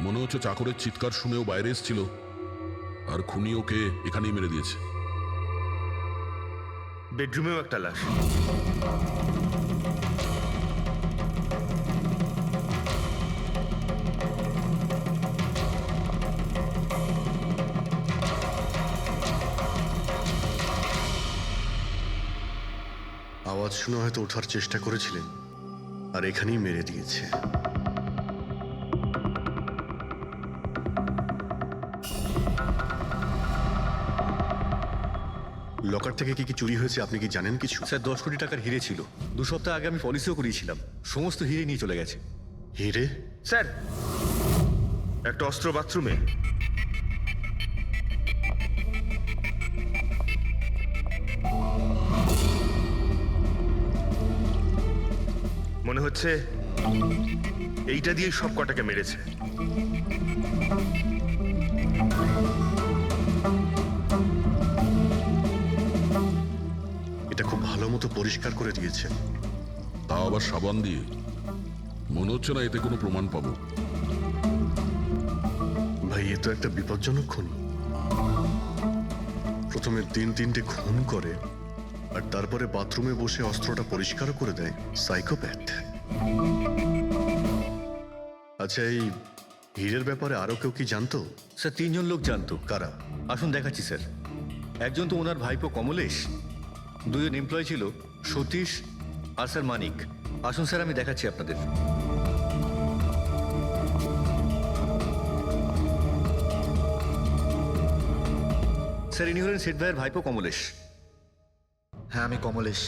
মনে হচ্ছে চাকরের চিৎকার শুনেও বাইরে এসেছিল, আর খুনি ওকে এখানেই মেরে দিয়েছে। বেডরুমেও একটা লাশ। আওয়াজ শুনে হয়তো ওঠার চেষ্টা করেছিলেন, আর এখানেই মেরে দিয়েছে। লকার থেকে কি কি চুরি হয়েছে আপনি কি জানেন কিছু? স্যার 10 কোটি টাকার হিরে ছিল। 2 সপ্তাহ আগে আমি পলিসিও করিয়েছিলাম, সমস্ত হিরে নিয়ে চলে গেছে। হিরে? স্যার, একটা অস্ত্র বাথরুমে। মনে হচ্ছে এইটা দিয়ে সব কটাকে মেরেছে। এটা খুব ভালো মতো পরিষ্কার করে দিয়েছে। তা আবার সাবান দিয়ে। মনে হচ্ছে না এতে কোনো প্রমাণ পাবো। ভাই, এ তো একটা বিপজ্জনক খুনি। প্রথমে 3-3টে খুন করে, আর তারপরে বাথরুমে বসে অস্ত্রটা পরিষ্কার করে দেয়। সাইকোপ্যাথ। আচ্ছা, এই হীরের ব্যাপারে আরো কেউ কি জানতো? স্যার 3 জন লোক জানতো। কারা? আসুন দেখাচ্ছি স্যার। একজন তো ওনার ভাইপো কমলেশ, 2 জন এমপ্লয় ছিল, সতীশ আর স্যার মানিক। আসুন স্যার, আমি দেখাচ্ছি আপনাদের। স্যার, ইনি হলেন শেঠ ভাইয়ের ভাইপো কমলেশ। হ্যাঁ, আমি কমলেশ।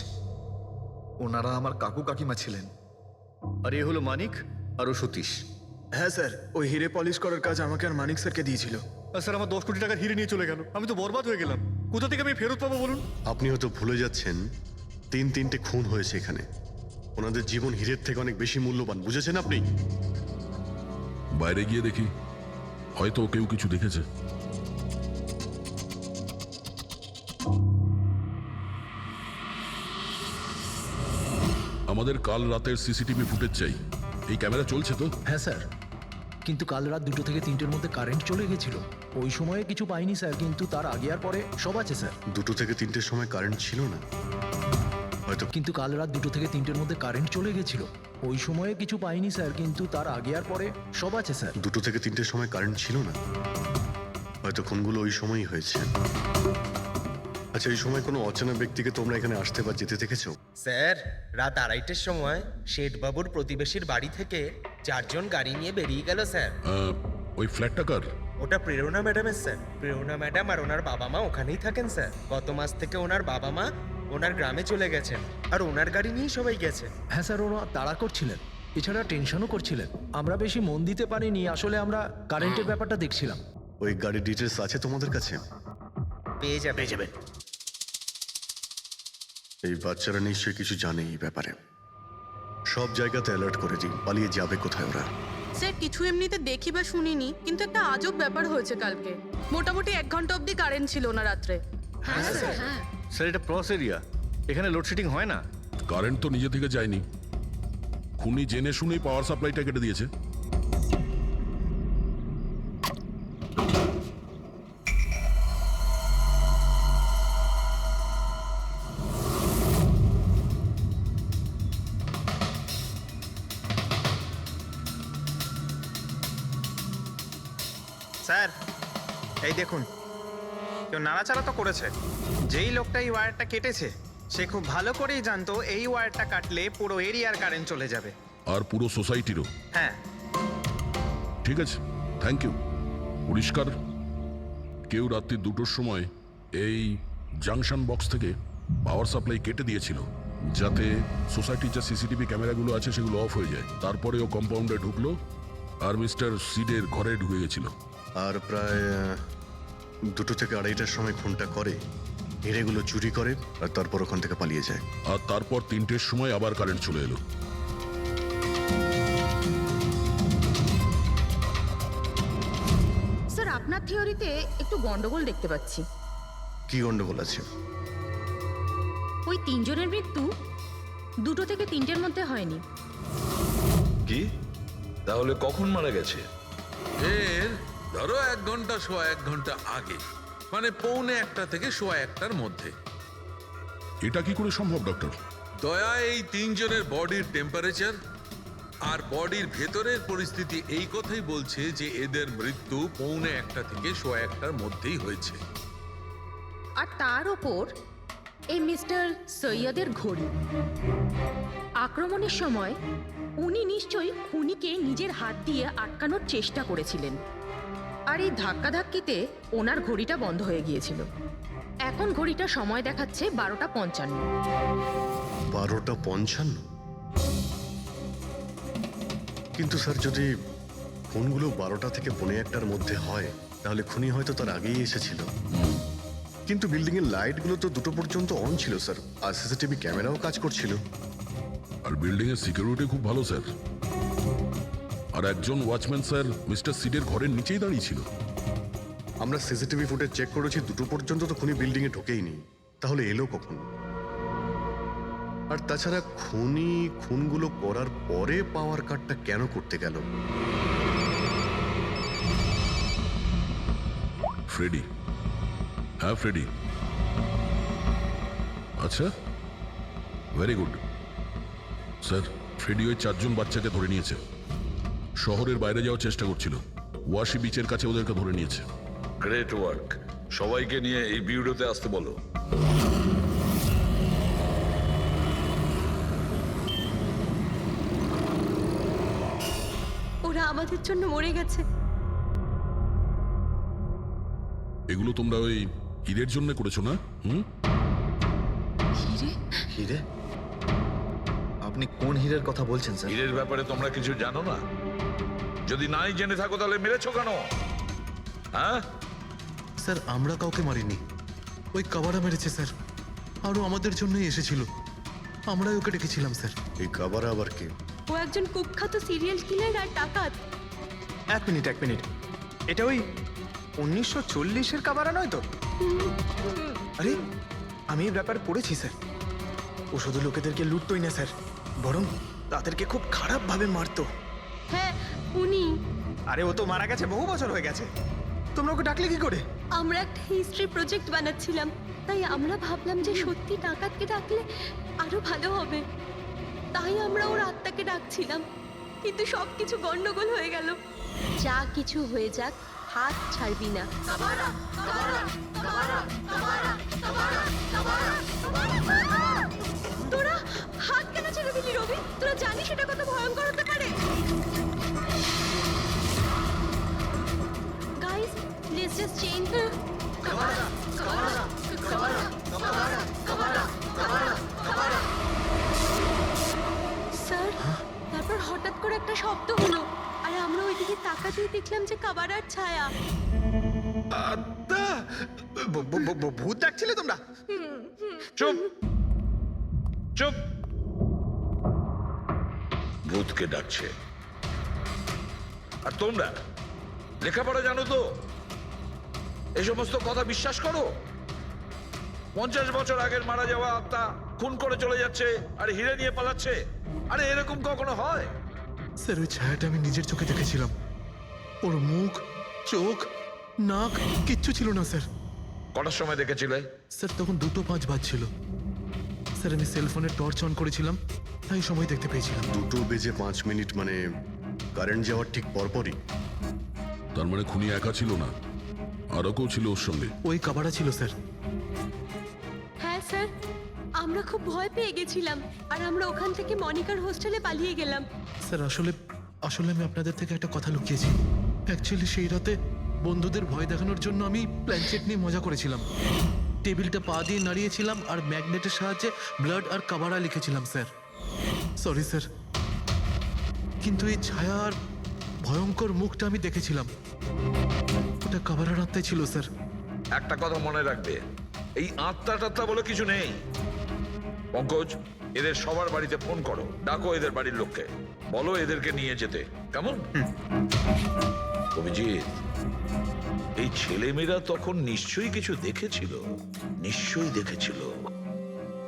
ওনারা আমার কাকু কাকিমা ছিলেন। আর এ হলো মানিক, আর ও সতীশ। হ্যাঁ স্যার, ওই হিরে পলিশ করার কাজ আমাকে আর মানিক স্যারকে দিয়েছিল। আর স্যার, আমার 10 কোটি টাকার হিরে নিয়ে চলে গেল। আমি তো বরবাদ হয়ে গেলাম। কোথা থেকে আমি ফেরত পাবো বলুন? আপনি হয়তো ভুলে যাচ্ছেন 3-3টে খুন হয়েছে এখানে। ওনাদের জীবন হীরের থেকে অনেক বেশি মূল্যবান, বুঝেছেন আপনি? বাইরে গিয়ে দেখি, হয়তো কেউ কিছু দেখেছে। আমাদের কাল রাতের সিসিটিভি ফুটেজ চাই। এই ক্যামেরা চলছে তো? হ্যাঁ স্যার, কিন্তু কাল রাত 2 থেকে 3টের মধ্যে কারেন্ট চলে গেছিল। ওই সময়ে কিছু পাইনি স্যার, কিন্তু তার আগে আর পরে সব আছে স্যার। 2 থেকে 3টের সময় কারেন্ট ছিল না হয়তো। কিন্তু কাল রাত 2 থেকে 3টের মধ্যে কারেন্ট চলে গেছিল। ওই সময়ে কিছু পাইনি স্যার, কিন্তু তার আগে আর পরে সব আছে স্যার। 2 থেকে 3টের সময় কারেন্ট ছিল না হয়তো, খুনগুলো ওই সময়ই হয়েছে। আচ্ছা, এই সময় কোনো অচেনা ব্যক্তিকে তোমরা এখানে আসতে বা যেতে দেখেছো? স্যার, রাত 2:30টার সময় শেঠবাবুর প্রতিবেশীর বাড়ি থেকে 4 জন গাড়ি নিয়ে বেরিয়ে গেল স্যার। ওই ফ্ল্যাটটা কার? ওটা প্রেরণা ম্যাডামের স্যার। প্রেরণা ম্যাডাম আর ওনার বাবা মা ওখানেই থাকেন স্যার। গত মাস থেকে ওনার বাবা মা ওনার গ্রামে চলে গেছেন, আর ওনার গাড়ি নিয়েই সবাই গেছে। হ্যাঁ স্যার, ওরা তাড়া করছিলেন, এছাড়া টেনশনও করছিলেন। আমরা বেশি মন দিতে পারিনি, আসলে আমরা কারেন্টের ব্যাপারটা দেখছিলাম। ওই গাড়ির ডিটেলস আছে তোমাদের কাছে? পেয়ে যাবেন। এই বাচ্চারা নিশ্চয়ই কিছু জানে এই ব্যাপারে। সব জায়গাতে অ্যালার্ট করে দিই, পালিয়ে যাবে কোথায় ওরা। স্যার, কিছু এমনিতে দেখি বা শুনিনি, কিন্তু একটা আজব ব্যাপার হয়েছে কালকে। মোটামুটি 1 ঘন্টা অবধি কারেন্ট ছিল না রাত্রে। হ্যাঁ স্যার, হ্যাঁ। স্যার, এটা ক্রস এরিয়া, এখানে লোডশেডিং হয় না। কারেন্ট তো নিজে থেকে যায়নি। খুনি জেনে শুনেই পাওয়ার সাপ্লাইটা কেটে দিয়েছে। স্যার, এই দেখুন, কেউ নাড়াচাড়া তো করেছে। যেই লোকটা এই ওয়্যারটা কেটেছে সে খুব ভালো করেই জানতো এই ওয়্যারটা কাটলে পুরো এরিয়ার কারেন্ট চলে যাবে। আর পুরো সোসাইটিরও। হ্যাঁ। ঠিক আছে, থ্যাংক ইউ। পরিষ্কার, কেউ রাত্রি 2টোর সময় এই জাংশন বক্স থেকে পাওয়ার সাপ্লাই কেটে দিয়েছিল, যাতে সোসাইটির যে সিসিটিভি ক্যামেরাগুলো আছে সেগুলো অফ হয়ে যায়। তারপরে ও কম্পাউন্ডে ঢুকলো আর মিস্টার সিডের ঘরে ঢুকে গেছিল। আর প্রায় 2 থেকে 2:30টার সময় খুনটা করে, হিরেগুলো চুরি করে, আর তারপর ওখান থেকে পালিয়ে যায়। আর তারপর 3টের সময় আবার কারেন্ট চলে এলো। স্যার, আপনার থিওরিতে একটু গন্ডগোল দেখতে পাচ্ছি। কি গন্ডগোল আছে? ওই 3 জনের মৃত্যু 2 থেকে 3টের মধ্যে হয়নি। কি? তাহলে কখন মারা গেছে? এর ধরো 1 ঘন্টা সোয়া 1 ঘন্টা আগে, মানে 1:45 থেকে সোয়া 1টার মধ্যে। এটা কি করে সম্ভব ডক্টর? দয়া, এই 3 জনের বডির টেম্পারেচার আর বডির ভেতরের পরিস্থিতি এই কথাই বলছে যে এদের মৃত্যু 1:45 থেকে সোয়া 1টার মধ্যেই হয়েছে। আর তার ওপর এই মিস্টার সৈয়দের ঘড়ি। আক্রমণের সময় উনি নিশ্চয়ই খুনিকে নিজের হাত দিয়ে আটকানোর চেষ্টা করেছিলেন, আর এই ধাক্কাধাক্কিতে ওনার ঘড়িটা বন্ধ হয়ে গিয়েছিল। এখন ঘড়িটা সময় দেখাচ্ছে 12:55। 12:55? কিন্তু স্যার, যদি খুনগুলো 12টা থেকে 1:45টার মধ্যে হয় তাহলে খুনি হয়তো তার আগেই এসেছিল। কিন্তু বিল্ডিং এর লাইটগুলো তো 2টো পর্যন্ত অন ছিল স্যার, আর সিসিটিভি ক্যামেরাও কাজ করছিল। আর বিল্ডিং এর সিকিউরিটি খুব ভালো স্যার। আর একজন ওয়াচম্যান স্যার মিস্টার সিডের ঘরের নিচেই দাঁড়িয়ে ছিল। আমরা সিসিটিভি ফুটেজ চেক করেছি, 2টো পর্যন্ত তো খুনি বিল্ডিং এ ঢোকেইনি, তাহলে এলো কখন? আর তাছাড়া খুনি খুনগুলো করার পরে পাওয়ার কার্ডটা কেন করতে গেল? ফ্রেডি। হ্যাঁ ফ্রেডি। আচ্ছা, ভেরি গুড স্যার। ফ্রেডি ওই 4 জন বাচ্চাকে ধরে নিয়েছে। শহরের বাইরে যাওয়ার চেষ্টা করছিল, ওয়াশি বিচের কাছে ওদেরকে ধরে নিয়েছে। Great work. সবাইকে নিয়ে এই বিউরোতে আসতে বলো। ওরা আমাদের জন্য মরে গেছে। এগুলো তোমরা ওই ঈদের জন্য করেছো না? হিরে? হিরে? আপনি কোন হীরের কথা বলছেন স্যার? হীরের ব্যাপারে তোমরা কিছু জানো না? যদি নাই জেনে থাকো তাহলে মেরেছো কেন? হ্যাঁ স্যার, আমরা কাউকে মারিনি, ওই কাবারা মেরেছে স্যার। আরও আমাদের জন্যই এসেছিল, আমরাই ওকে ডেকেছিলাম স্যার। এই কাবারা আবার কে? ও একজন কুখ্যাত সিরিয়াল কিলার আর ডাকাত। এক মিনিট, এটা ওই 1940-এর কাবারা নয় তো? আরে, আমি এই ব্যাপার পড়েছি স্যার। ও শুধু লোকেদেরকে লুটতোই না স্যার, বরং তাদেরকে খুব খারাপভাবে মারতো। হ্যাঁ, উনি। আরে, ও তো মারা গেছে, বহু বছর হয়ে গেছে। তোমরা ওকে ডাকলে কি করে? আমরা একটা হিস্ট্রি প্রজেক্ট বানাচ্ছিলাম, তাই আমরা ভাবলাম যে সত্যি ডাকাতকে ডাকলে আরো ভালো হবে। তাই আমরা ওর আত্মাকে ডাকছিলাম, কিন্তু সবকিছু গন্ডগোল হয়ে গেল। যা কিছু হয়ে যাক, হাত ছাড়বি না। তোরা হাত কেন ছেড়ে দিলি রবি? তোরা জানিস এটা কত ভয়ঙ্কর হতে পারে? Guys, let's just change. Sir, তারপর হঠাৎ করে একটা শব্দ হলো, আর আমরা ওইদিকে তাকাতেই দেখলাম যে কাবারার ছায়া। ভূত ডাকছিলে তোমরা? চুপ চুপ। ভূতকে ডাকছে। আর তোমরা লেখাপড়া জানো তো? এই সমস্ত কথা বিশ্বাস করো? 50 বছর আগের মারা যাওয়া আত্মা খুন করে চলে যাচ্ছে আর হিরে নিয়ে পালাচ্ছে। আরে এরকম কখনো হয়? স্যার, ওই ছায়াটা আমি নিজের চোখে দেখেছিলাম। ওর মুখ, চোখ, নাক কিচ্ছু ছিল না স্যার। কটার সময় দেখেছিলে? স্যার, তখন 2:05 বাজছিল। স্যার, আমি সেলফোনের টর্চ অন করেছিলাম, তাই সময় দেখতে পেয়েছিলাম। 2:05 মানে কারেন্ট যাওয়ার ঠিক পরপরই। তার মানে খুনি একা ছিল না, আরও কেউ ছিল ওর সঙ্গে। ওই কাবারা ছিল স্যার। হ্যাঁ স্যার, আমরা খুব ভয় পেয়ে গেছিলাম, আর আমরা ওখান থেকে মনিকার হোস্টেলে পালিয়ে গেলাম। স্যার, আসলে আমি আপনাদের থেকে একটা কথা লুকিয়েছি। অ্যাকচুয়ালি সেই রাতে বন্ধুদের ভয় দেখানোর জন্য আমি প্ল্যানচেট নিয়ে মজা করেছিলাম। টেবিলটা পা দিয়ে নাড়িয়েছিলাম আর ম্যাগনেটের সাহায্যে ব্লাড আর কাবারা লিখেছিলাম স্যার। সরি স্যার, কিন্তু এই ছায়া আর ভয়ঙ্কর মুখটা আমি দেখেছিলাম, ওটা কাবারার আত্মাই ছিল স্যার। একটা কথা মনে রাখবে, এই আত্মা টাত্মা বলে কিছু নেই। পঙ্কজ, এদের সবার বাড়িতে ফোন করো, ডাকো এদের বাড়ির লোককে, বলো এদেরকে নিয়ে যেতে। কেমন? অভিজিৎ, এই ছেলেমেয়েরা তখন নিশ্চয়ই কিছু দেখেছিল, নিশ্চয়ই দেখেছিল।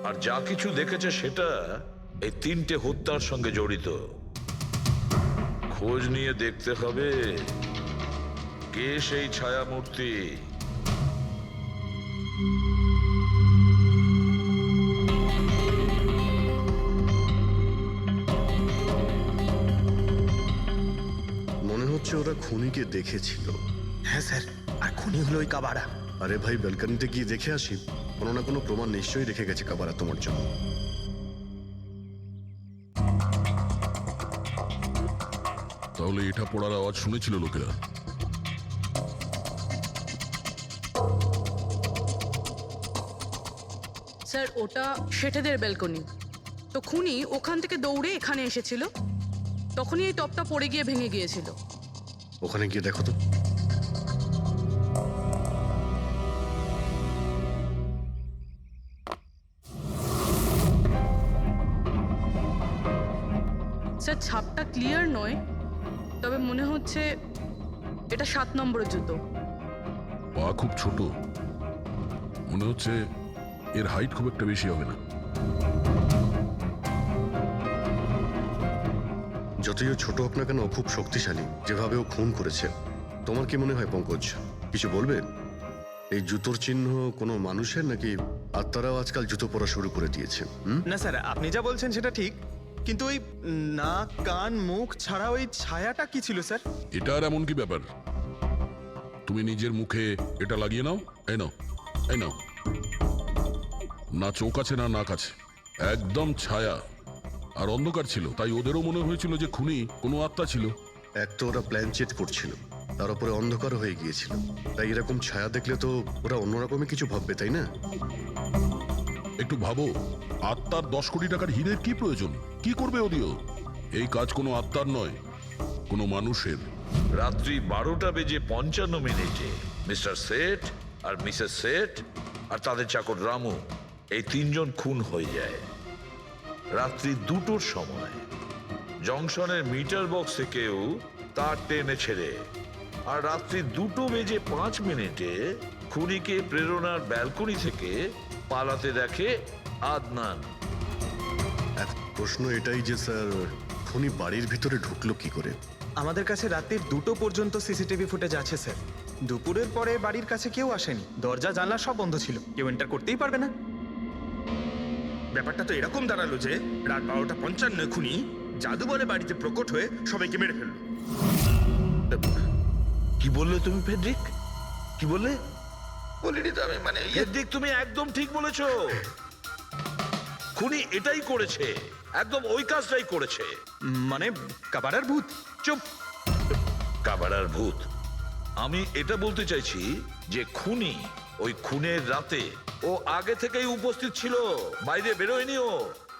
আর যা কিছু দেখেছে সেটা এই 3টে হত্যার সঙ্গে জড়িত। খোঁজ নিয়ে দেখতে হবে কে সেই ছায়ামূর্তি? মনে হচ্ছে ওরা খুনিকে দেখেছিল। হ্যাঁ স্যার, আর খুনি হলো ওই কাবারা। আরে ভাই, ব্যালকনিতে গিয়ে দেখে আসি। কোনো না কোনো প্রমাণ নিশ্চয়ই রেখে গেছে কাবারা তোমার জন্য। তাহলে এটা পড়ার আওয়াজ শুনেছিল লোকেরা। স্যার ওটা শেঠেদের ব্যালকনি। তো খুনি ওখান থেকে দৌড়ে এখানে এসেছিল, তখনই এই টপটা পড়ে গিয়ে ভেঙে গিয়েছিল। ওখানে গিয়ে দেখো তো। স্যার ছাপটা ক্লিয়ার নয়, তবে মনে হচ্ছে এটা 7 নম্বরের জুতো। পা খুব ছোট, মনে হচ্ছে এর হাইট খুব একটা বেশি হবে না। যতই ও ছোট হোক না কেন, ও খুব শক্তিশালী। যেভাবে ও খুন করেছে, তোমার কি মনে হয় পঙ্কজ? কিছু বলবে? এই জুতোর চিহ্ন কোনো মানুষের, নাকি আত্মারাও আজকাল জুতো পরা শুরু করে দিয়েছে? না স্যার, আপনি যা বলছেন সেটা ঠিক, কিন্তু ওই নাক, কান, মুখ ছাড়া ওই ছায়াটা কি ছিল স্যার? এটা আর এমন কি ব্যাপার? তুমি নিজের মুখে এটা লাগিয়ে নাও। এই নাও, এই নাও। না চোখ আছে না নাক আছে, একদম ছায়া। আর অন্ধকার ছিল, তাই ওদেরও মনে হয়েছিল যে খুনি কোনো আত্মা ছিল। এক তো ওরা প্ল্যান চেট করছিল, তার উপরে অন্ধকার হয়ে গিয়েছিল। তাই এরকম ছায়া দেখলে তো ওরা অন্যরকমই কিছু ভাববে, তাই না? একটু ভাবো, আত্মার 10 কোটি টাকার হীরের কি প্রয়োজন? কি করবে ওদিও? এই কাজ কোনো আত্মার নয়, কোনো মানুষের। রাত্রি 12:55 মিস্টার সেঠ আর মিসেস সেঠ আর তাদের চাকর রামু, এই 3 জন খুন হয়ে যায়। রাত্রি 2টোর সময় জংশনের মিটার বক্স থেকেও তার টেনে ছেড়ে, আর রাত্রি 2:05 খুনিকে প্রেরণার ব্যালকনি থেকে পালাতে দেখে আদনান। এক প্রশ্ন এটাই যে স্যার, খুনি বাড়ির ভিতরে ঢুকলো কি করে? আমাদের কাছে রাত্রির 2টো পর্যন্ত সিসিটিভি ফুটেজ আছে স্যার। দুপুরের পরে বাড়ির কাছে কেউ আসেনি, দরজা জানলা সব বন্ধ ছিল, কেউ এন্টার করতেই পারবে না। ব্যাপারটা তো এরকম দাঁড়ালো যে রাত 12:55 খুনি জাদুবলে বাড়িতে প্রকট হয়ে সবাইকে মেরে ফেললো। কি বললে তুমি ফেডরিক? কি বললে? বলিনি তো আমি, মানে ফেডরিক, তুমি একদম ঠিক বলেছো। খুনি এটাই করেছে, একদম ওই কাজটাই করেছে। মানে কাবারার ভূত? চুপ! কাবারার ভূত? আমি এটা বলতে চাইছি যে খুনি ওই খুনের রাতে ও আগে থেকেই উপস্থিত ছিল, বাইরে বেরোয়নি ও।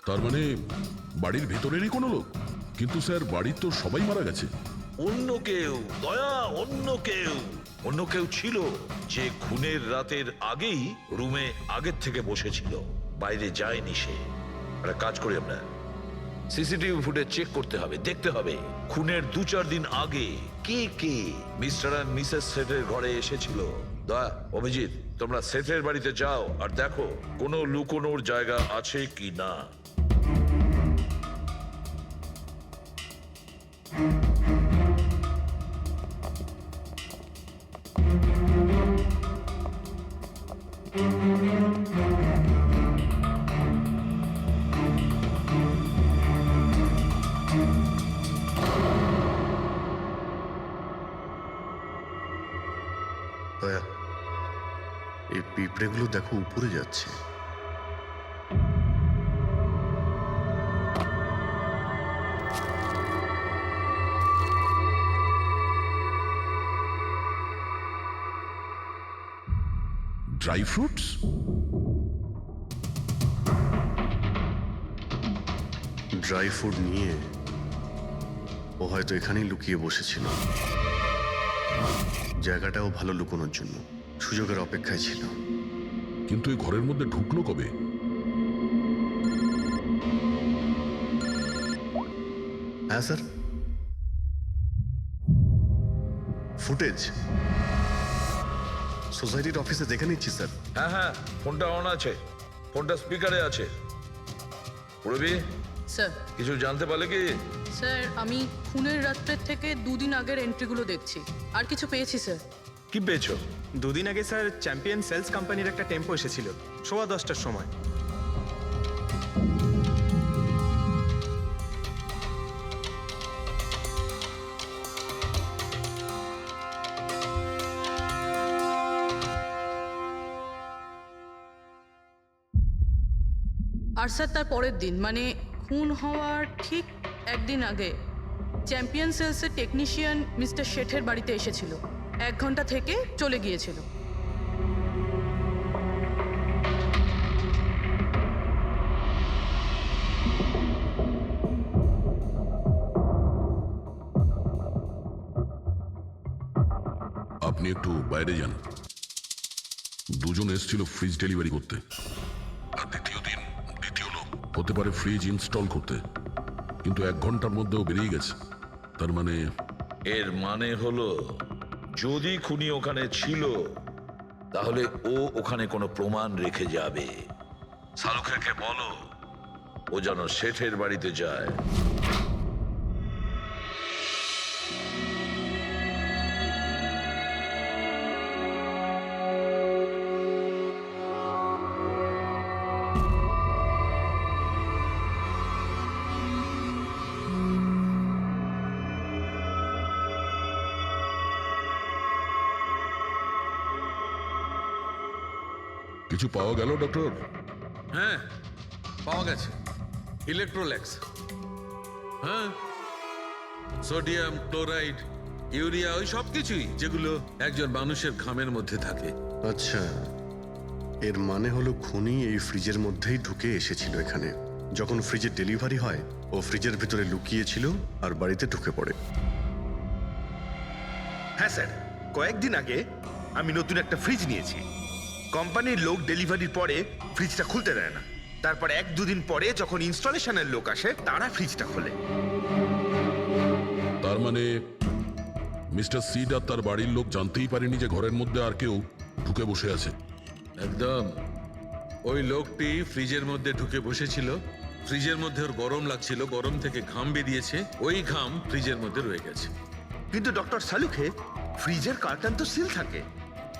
তার মানে বাড়ির ভেতরেরই কোনো লোক? কিন্তু স্যার, বাড়ির তো সবাই মারা গেছে। অন্য কেউ, দয়া, অন্য কেউ ছিল যে খুনের রাতের আগেই রুমে আগের থেকে বসেছিল, বাইরে যায়নি সে। একটা কাজ করি আমরা, সিসিটিভি ফুটেজ চেক করতে হবে, দেখতে হবে খুনের 2-4 দিন আগে কে কে মিস্টার আর মিসেস সেঠের ঘরে এসেছিল। দয়া, অভিজিৎ, তোমরা সেঠের বাড়িতে যাও আর দেখো কোনো লুকোনোর জায়গা আছে কি না। দয়া, এই পিঁপড়েগুলো দেখো উপরে যাচ্ছে। Dry fruits? ড্রাই ফ্রুট নিয়ে ও হয়তো এখানেই লুকিয়ে বসেছিল। জায়গাটাও ভালো লুকোনোর জন্য, সুযোগের অপেক্ষায় ছিল। কিন্তু এই ঘরের মধ্যে ঢুকলো কবে? হ্যাঁ স্যার, ফুটেজ সোসাইটির অফিসে দেখে নিচ্ছি স্যার। হ্যাঁ, ফোনটা অন আছে, ফোনটা স্পিকারে আছে। রবি, স্যার কিছু জানতে পারলে কি? স্যার আমি খুনের রাত্রের থেকে 2 দিন আগের এন্ট্রিগুলো দেখছি, আর কিছু পেয়েছি স্যার। কি পেয়েছো? দুদিন আগে স্যার চ্যাম্পিয়ন সেলস কোম্পানির একটা টেম্পো এসেছিল 10:15টার সময়। আর স্যার তার পরের দিন মানে খুন হওয়ার ঠিক একদিন আগে চ্যাম্পিয়ন সেলসের টেকনিশিয়ান মিস্টার শেঠের বাড়িতে এসেছিল, 1 ঘন্টা থেকে চলে গিয়েছিল। আপনি একটু বাইরে যান। দুজন এসেছিল ফ্রিজ ডেলিভারি করতে, আর দ্বিতীয় লোক হতে পারে ফ্রিজ ইনস্টল করতে, কিন্তু 1 ঘন্টার মধ্যেও বেরিয়ে গেছে। তার মানে এর মানে হলো যদি খুনি ওখানে ছিল তাহলে ও ওখানে কোনো প্রমাণ রেখে যাবে। শালুখেরকে বলো ও যেন শেঠের বাড়িতে যায়। কিছু পাওয়া গেল ডক্টর? হ্যাঁ, পাওয়া গেছে ইলেকট্রোল্যাক্স। হ্যাঁ, সোডিয়াম ক্লোরাইড, ইউরিয়া, ওই সব কিছুই যেগুলো একজন মানুষের ঘামের মধ্যে থাকে। আচ্ছা, এর মানে হলো খুনি এই ফ্রিজের মধ্যেই ঢুকে এসেছিল এখানে। যখন ফ্রিজের ডেলিভারি হয় ও ফ্রিজের ভিতরে লুকিয়েছিল আর বাড়িতে ঢুকে পড়ে। হ্যাঁ স্যার, কয়েকদিন আগে আমি নতুন একটা ফ্রিজ নিয়েছি। কোম্পানির লোক ডেলিভারির পরে ফ্রিজটা খুলতে দেয় না। তারপর 1-2 দিন পরে যখন ইনস্টলেশনের লোক আসে তারা ফ্রিজটা খোলে। তার মানে মিস্টার সিড আর তার বাড়ির লোক জানতেই পারেনি যে ঘরের মধ্যে আর কেউ ঢুকে বসে আছে। একদম, ওই লোকটি ফ্রিজের মধ্যে ঢুকে বসেছিল, ফ্রিজের মধ্যে ওর গরম লাগছিল, গরম থেকে ঘাম বেরিয়েছে, ওই ঘাম ফ্রিজের মধ্যে রয়ে গেছে। কিন্তু ডক্টর সালুখে ফ্রিজের কার্টন তো সিল থাকে,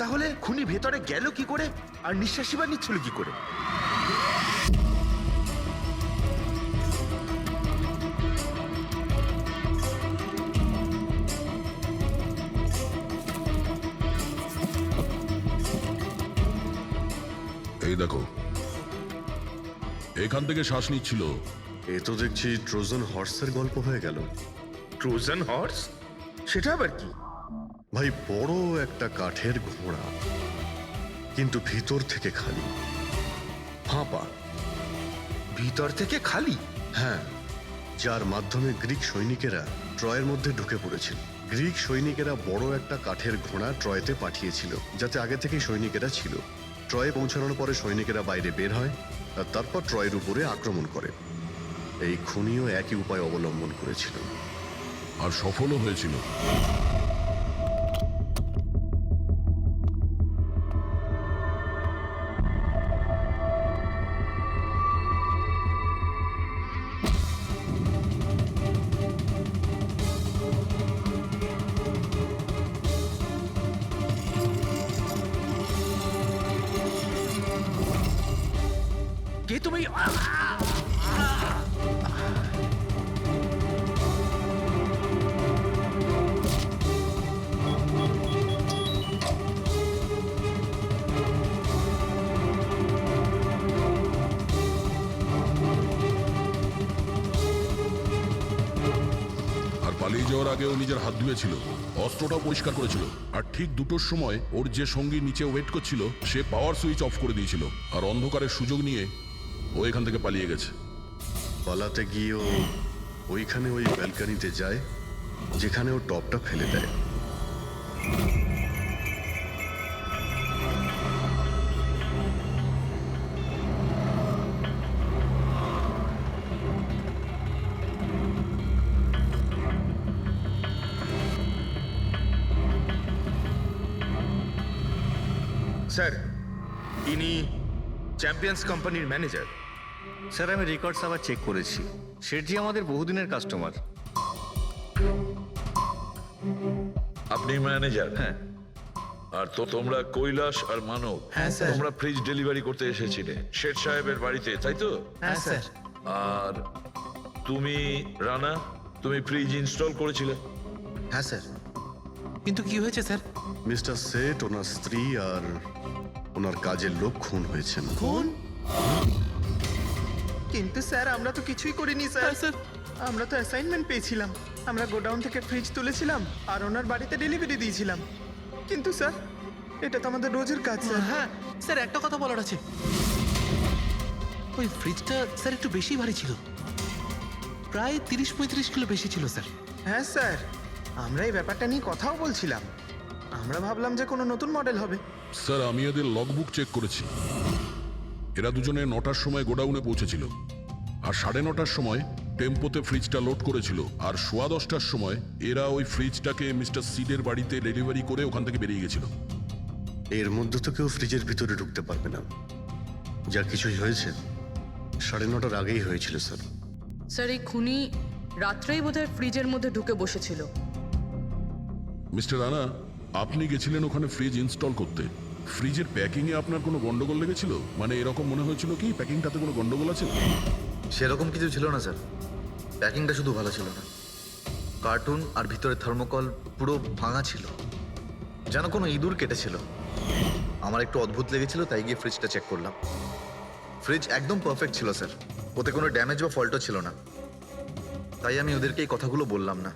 তাহলে খুনি ভেতরে গেল কি করে আর নিঃশ্বাসই বা নিচ্ছিল কি করে? এই দেখো, এখান থেকে শ্বাস নিচ্ছিল। এ তো দেখছি ট্রোজান হর্সের গল্প হয়ে গেল। Trojan horse? সেটা আবার কি? ভাই, বড় একটা কাঠের ঘোড়া, কিন্তু ভিতর থেকে খালি, ফাঁপা। ভিতর থেকে খালি? হ্যাঁ, যার মাধ্যমে গ্রিক সৈনিকেরা ট্রয়ের মধ্যে ঢুকে পড়েছিল। গ্রিক সৈনিকেরা বড় একটা কাঠের ঘোড়া ট্রয়েতে পাঠিয়েছিল, যাতে আগে থেকেই সৈনিকেরা ছিল। ট্রয়ে পৌঁছানোর পরে সৈনিকেরা বাইরে বের হয় আর তারপর ট্রয়ের উপরে আক্রমণ করে। এই খুনিও একই উপায় অবলম্বন করেছিল আর সফলও হয়েছিল। কে তুমি? পালিয়ে যাওয়ার আগে ও নিজের হাত ধুয়েছিল, অস্ত্রটাও পরিষ্কার করেছিল, আর ঠিক 2টোর সময় ওর যে সঙ্গী নিচে ওয়েট করছিল সে পাওয়ার সুইচ অফ করে দিয়েছিল, আর অন্ধকারের সুযোগ নিয়ে ও এখান থেকে পালিয়ে গেছে। পালাতে গিয়ে ও ওইখানে ওই ব্যালকানিতে যায় যেখানে ও টপটা ফেলে দেয়। স্যার, ইনি চ্যাম্পিয়ন্স কোম্পানির ম্যানেজার। স্যার আমি রেকর্ডস আবার চেক করেছি, শেঠজি আমাদের বহুদিনের কাস্টমার। আপনি ম্যানেজার? হ্যাঁ। আর তো তোমরা কৈলাস আর মানব, হ্যাঁ, স্যার। তোমরা ফ্রিজ ডেলিভারি করতে এসেছিলে শেঠ সাহেবের বাড়িতে, তাই তো? হ্যাঁ স্যার। আর তুমি রানা, তুমি ফ্রিজ ইনস্টল করেছিলে? হ্যাঁ স্যার। কিন্তু কি হয়েছে স্যার? মিস্টার সেট, ওনার স্ত্রী আর ওনার কাজের লোক খুন হয়েছেন। কোন? কিন্তু স্যার আমরা তো কিছুই করিনি স্যার। হ্যাঁ স্যার। আমরা তো অ্যাসাইনমেন্ট পেয়েছিলাম, আমরা গোডাউন থেকে ফ্রিজ তুলেছিলাম আর ওনার বাড়িতে ডেলিভারি দিয়েছিলাম। কিন্তু স্যার এটা তো আমাদের রোজের কাজ স্যার। হ্যাঁ স্যার, একটা কথা বলার আছে। ওই ফ্রিজটা স্যার একটু বেশি ভারী ছিল, প্রায় 30-35 কিলো বেশি ছিল স্যার। হ্যাঁ স্যার, আমরা এই ব্যাপারটা নিয়ে কথাও বলছিলাম। আমরা ভাবলাম যে কোনো নতুন মডেল হবে। স্যার, আমি এদের লগবুক চেক করেছি। এরা দুজনে 9টার সময় গোডাউনে পৌঁছেছিল, আর 9:30টার সময় টেম্পোতে ফ্রিজটা লোড করেছিল, আর 10:15টার সময় এরা ওই ফ্রিজটাকে মিস্টার সিডের বাড়িতে ডেলিভারি করে ওখান থেকে বেরিয়ে গেছিল। এর মধ্যে তো কেউ ফ্রিজের ভিতরে ঢুকতে পারবে না। যা কিছুই হয়েছে 9:30টার আগেই হয়েছিল স্যার। স্যার, এই খুনি রাত্রেই বোধহয় ফ্রিজের মধ্যে ঢুকে বসেছিল। মিস্টার রানা, আপনি গেছিলেন ওখানে ফ্রিজ ইনস্টল করতে। ফ্রিজের প্যাকিংয়ে আপনার কোনো গন্ডগোল লেগেছিল? মানে এরকম মনে হয়েছিল কি প্যাকিংটাতে কোনো গন্ডগোল আছে? সেরকম কিছু ছিল না স্যার, প্যাকিংটা শুধু ভালো ছিল না, কার্টুন আর ভিতরে থার্মোকল পুরো ভাঙা ছিল, যেন কোনো ইঁদুর কেটেছিল। আমার একটু অদ্ভুত লেগেছিল, তাই গিয়ে ফ্রিজটা চেক করলাম। ফ্রিজ একদম পারফেক্ট ছিল স্যার, ওতে কোনো ড্যামেজ বা ফল্টও ছিল না। তাই আমি ওদেরকে এই কথাগুলো বললাম না,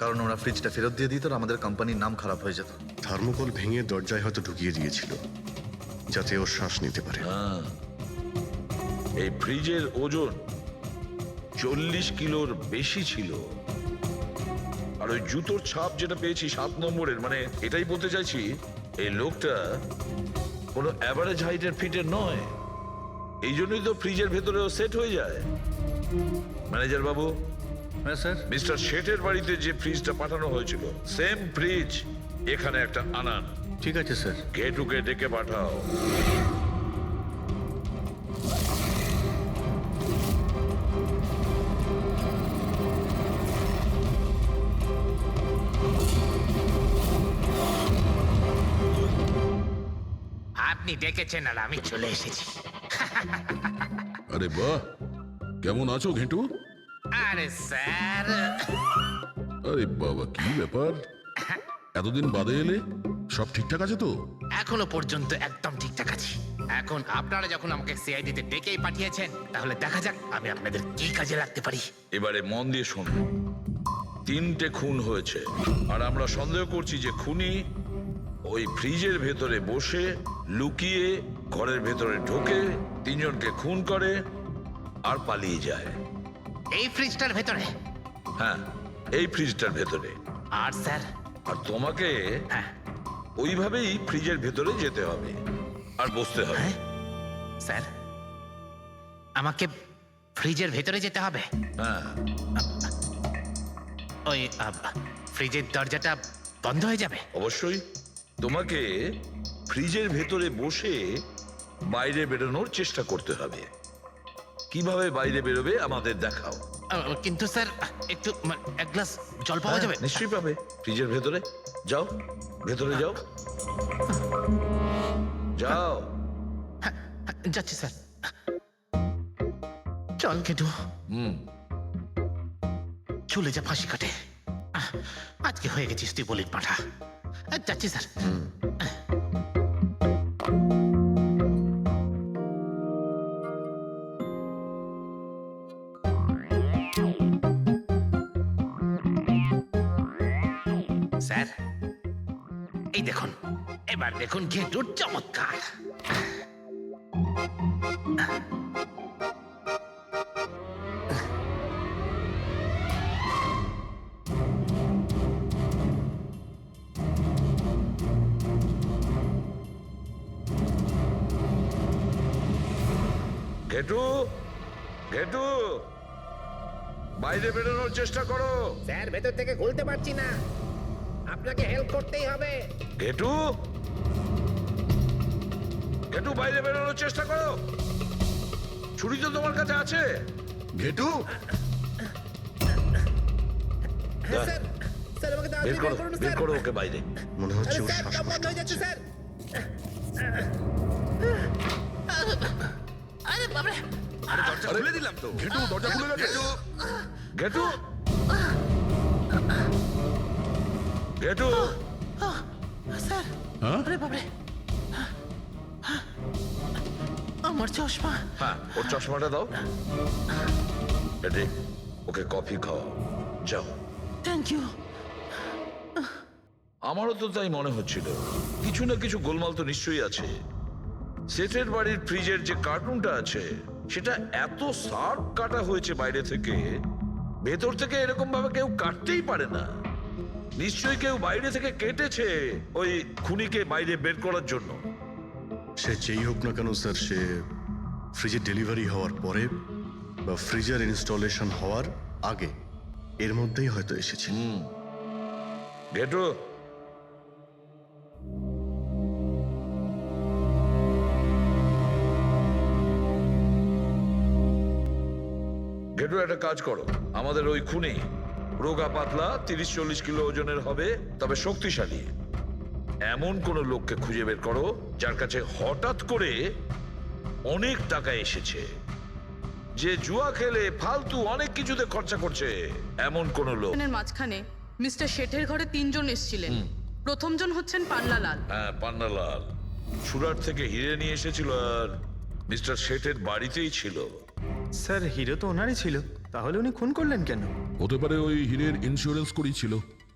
কারণ ওরা ফ্রিজটা ফেরত দিয়ে দিত আর আমাদের কোম্পানির নাম খারাপ হয়ে যেত। থার্মোকল ভেঙে দরজায় হয়তো ঢুকিয়ে দিয়েছিল, যাতে ও শ্বাস নিতে পারে। হ্যাঁ, এই ফ্রিজের ওজন 40 কিলোর বেশি ছিল। আর ওই জুতোর ছাপ যেটা পেয়েছি 7 নম্বরের, মানে এটাই বলতে চাইছি এই লোকটা কোনো অ্যাভারেজ হাইটের ফিটের নয়। এই জন্যই তো ফ্রিজের ভেতরেও সেট হয়ে যায়। ম্যানেজার বাবু, হ্যাঁ স্যার। মিস্টার শেঠের বাড়িতে যে ফ্রিজটা পাঠানো হয়েছিল সেম ফ্রিজ এখানে একটা আনান। ঠিক আছে স্যার। গেটুকে ডেকে পাঠাও। আপনি ডেকেছেন আর আমি চলে এসেছি। আরে বাহ, কেমন আছো ঘেটু? আরে স্যার, আরে বাবা, কি ব্যাপার, এতদিন বাদে এলে? সব ঠিকঠাক আছে তো? এখনো পর্যন্ত একদম ঠিকঠাক আছি। এখন আপনারা যখন আমাকে সিআইডিতে ডেকেই পাঠিয়েছেন, তাহলে দেখা যাক আমি আপনাদের কি কাজে লাগতে পারি। এবারে মন দিয়ে শুনুন। 3টে খুন হয়েছে, আর আমরা সন্দেহ করছি যে খুনি ওই ফ্রিজের ভেতরে বসে লুকিয়ে ঘরের ভেতরে ঢোকে, 3 জনকে খুন করে আর পালিয়ে যায়। এই ফ্রিজটার ভেতরে? হ্যাঁ, এই ফ্রিজটার ভেতরে। আর স্যার? আর তোমাকে হ্যাঁ, ওইভাবেই ফ্রিজের ভেতরে যেতে হবে আর বসতে হবে। স্যার, আমাকে ফ্রিজের ভেতরে যেতে হবে? হ্যাঁ। ওই ফ্রিজের দরজাটা বন্ধ হয়ে যাবে? অবশ্যই। তোমাকে ফ্রিজের ভেতরে বসে বাইরে বেরোনোর চেষ্টা করতে হবে। কিভাবে বাইরে বেরোবে আমাদের দেখাও। কিন্তু স্যার, একটু এক গ্লাস জল পাওয়া যাবে? নিশ্চয়ই পাবে। ফ্রিজের ভেতরে যাও, ভেতরে যাও, যাও। যাচ্ছি স্যার। চল কেটু, চলে যা ফাঁসি কাটে। আজকে হয়ে গেছিস তুই বলির পাঠা। যাচ্ছি স্যার। স্যার, এই দেখুন, এবার দেখুন ঘেটুর চমৎকার। ঘেটু, ঘেটু, বাইরে বেরোনোর চেষ্টা করো। স্যার, ভেতর থেকে খুলতে পারছি না, আপনাকে হেল্প করতেই হবে। ঘেটু, ঘেটু, বাইরে বেরোনোর চেষ্টা করো। ছুরি তো তোমার কাছে আছে। ঘেটু বের করো ওকে বাইরে। মনে হচ্ছে ওর শ্বাসকষ্ট হচ্ছে। দরজা খুলে দিলাম তো। ঘেটু দরজা খুলে গেছে। ঘেটু ঘেটু হ্যাঁ আমার চশমা। হ্যাঁ, ওর চশমাটা দাও। এটি ওকে কফি খাও, যাও। Thank you. আমারও তো তাই মনে হচ্ছিল, কিছু না কিছু গোলমাল তো নিশ্চয়ই আছে। সেটের বাড়ির ফ্রিজের যে কার্টুনটা আছে সেটা এত শার্প কাটা হয়েছে বাইরে থেকে, ভেতর থেকে এরকম ভাবে কেউ কাটতেই পারে না। নিশ্চয়ই কেউ বাইরে থেকে কেটেছে ওই খুনিকে বাইরে বের করার জন্য। সে যেই হোক না কেন স্যার, সে ফ্রিজের ডেলিভারি হওয়ার পরে বা ফ্রিজার ইনস্টলেশন হওয়ার আগে এর মধ্যেই হয়তো এসেছে। ঘেটু ঘেটু একটা কাজ করো, আমাদের ওই খুনি রোগা পাতলা 30-40 কিলো ওজনের হবে, তবে শক্তিশালী এমন কোন লোককে খুঁজে বের করো যার কাছে হঠাৎ করে অনেক টাকা এসেছে, যে জুয়া খেলে ফালতু অনেক কিছুতে খরচা করছে, এমন কোন লোক। এর মাঝখানে মিস্টার শেঠের ঘরে 3 জন এসেছিলেন। প্রথমজন হচ্ছেন পান্নালাল। হ্যাঁ, পান্নালাল সুরাট থেকে হিরে নিয়ে এসেছিল আর মিস্টার শেঠের বাড়িতেই ছিল। স্যার হিরো তো ওনারই ছিল, তাহলে উনি খুন করলেন কেন? হতে পারে ওই হীরের ইন্স্যুরেন্স করেছিল,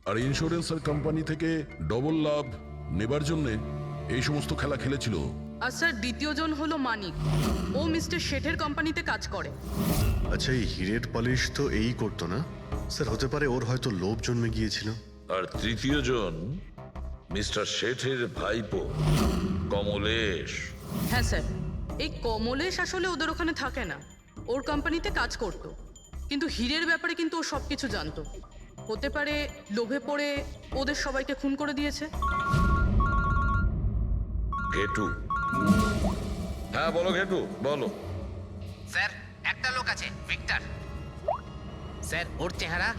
আর ইন্স্যুরেন্সের কোম্পানি থেকে ডবল লাভ নেবার জন্য এই সমস্ত খেলা খেলেছিল। আর স্যার দ্বিতীয়জন হলো মানিক। ও মিস্টার শেঠের কোম্পানিতে কাজ করে। আচ্ছা, এই হীরের পালিশ তো এই করতো না স্যার? হতে পারে ওর হয়তো লোভ জন্মে গিয়েছিল। আর তৃতীয় জন মিস্টার শেঠের ভাইপো কমলেশ। হ্যাঁ স্যার, এই কমলেশ আসলে ওদের ওখানে থাকে না, ওর কোম্পানিতে কাজ করতো, কিন্তু হীরের ব্যাপারে কিন্তু ও সবকিছু জানতো। হতে পারে লোভে পড়ে ওদের সবাইকে খুন করে দিয়েছে। ঘেটু, হ্যাঁ বলো ঘেটু, বলো। স্যার একটা লোক আছে, ভিক্টর স্যার। ওর চেহারা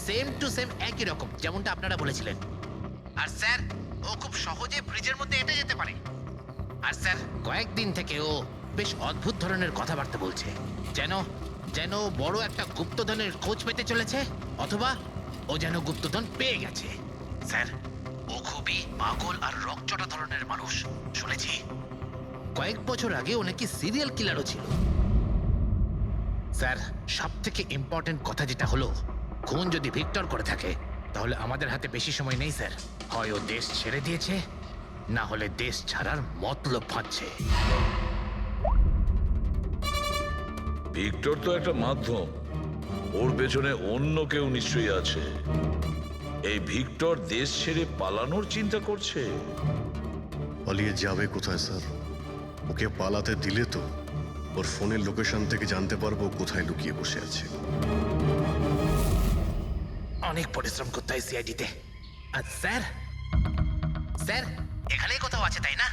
সেম টু সেম একই রকম যেমনটা আপনারা বলেছিলেন। আর স্যার ও খুব সহজে ফ্রিজের মধ্যে এঁটে যেতে পারে। আর স্যার কয়েকদিন থেকে ও বেশ অদ্ভুত ধরনের কথাবার্তা বলছে, যেন যেন বড় একটা গুপ্তধনের খোঁজ পেতে চলেছে, অথবা ও যেন গুপ্তধন পেয়ে গেছে। স্যার ও খুবই পাগল আর রকচটা ধরনের মানুষ। শুনেছি কয়েক বছর আগে ও নাকি সিরিয়াল কিলারও ছিল। স্যার সব থেকে ইম্পর্টেন্ট কথা যেটা হলো, খুন যদি ভিক্টর করে থাকে তাহলে আমাদের হাতে বেশি সময় নেই স্যার। হয় ও দেশ ছেড়ে দিয়েছে, না হলে দেশ ছাড়ার মতলব ভাবছে। ভিক্টর তো একটা মাধ্যম, ওর পেছনে অন্য কেউ নিশ্চয়ই আছে। এই ভিক্টর দেশ ছেড়ে পালানোর চিন্তা করছে। পালিয়ে যাবে কোথায় স্যার? ওকে পালাতে দিলে তো ওর ফোনের লোকেশন থেকে জানতে পারবো কোথায় লুকিয়ে বসে আছে। অনেক পরিশ্রম করতে হয় সিআইডিতে। আর স্যার স্যার এখানেই কোথাও আছে তাই না?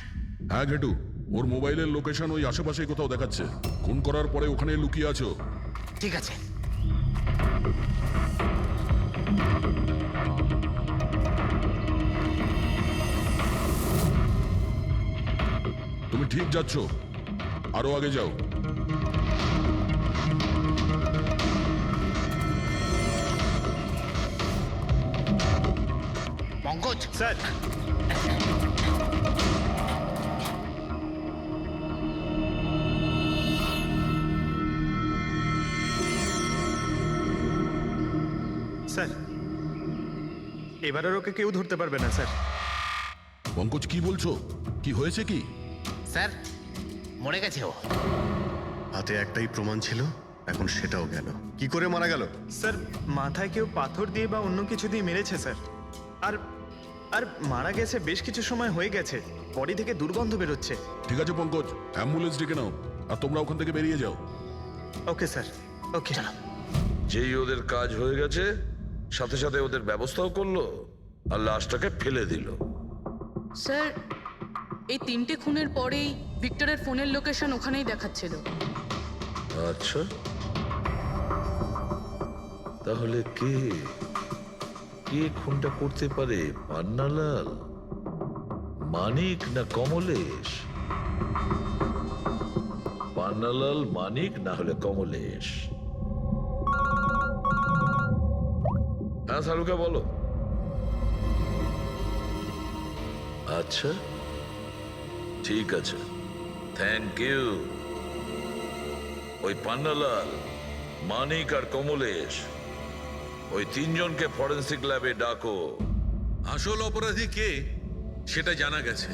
হ্যাঁ ঘেটু, ওর মোবাইলের লোকেশন ওই আশেপাশে কোথাও দেখাচ্ছে। খুন করার পরে ওখানে লুকিয়ে আছো। ঠিক আছে। তুমি ঠিক যাচ্ছ, আরো আগে যাও। পঙ্কজ স্যার স্যার এবার আর ওকে কেউ ধরতে পারবে না স্যার। পঙ্কজ কি বলছো? কি হয়েছে কি? স্যার মরে গেছে ও। হাতে একটাই প্রমাণ ছিল, এখন সেটাও গেল। কি করে মারা গেল? স্যার মাথায় কেউ পাথর দিয়ে বা অন্য কিছু দিয়ে মেরেছে স্যার। আর আর মারা গেছে বেশ কিছু সময় হয়ে গেছে, বডি থেকে দুর্গন্ধ বেরোচ্ছে। ঠিক আছে পঙ্কজ, অ্যাম্বুলেন্স ডেকে নাও আর তোমরা ওখান থেকে বেরিয়ে যাও। ওকে স্যার, ওকে। যেই ওদের কাজ হয়ে গেছে, সাথে সাথে ওদের ব্যবস্থাও করলো আর লাশটাকে ফেলে দিল। স্যার এই 3টে খুনের পরেই ভিক্টরের ফোনের লোকেশন ওখানেই দেখাচ্ছিল। আচ্ছা, তাহলে কে কে খুনটা করতে পারে? পান্নালাল, মানিক না কমলেশ? পান্নালাল, মানিক না হলে কমলেশ। হ্যাঁ সালুকা, বলো। আচ্ছা, ঠিক আছে, থ্যাংক ইউ। ওই পান্নালাল, মানিক আর কমলেশ, ওই তিনজনকে ফরেন্সিক ল্যাবে ডাকো। আসল অপরাধী কে সেটা জানা গেছে।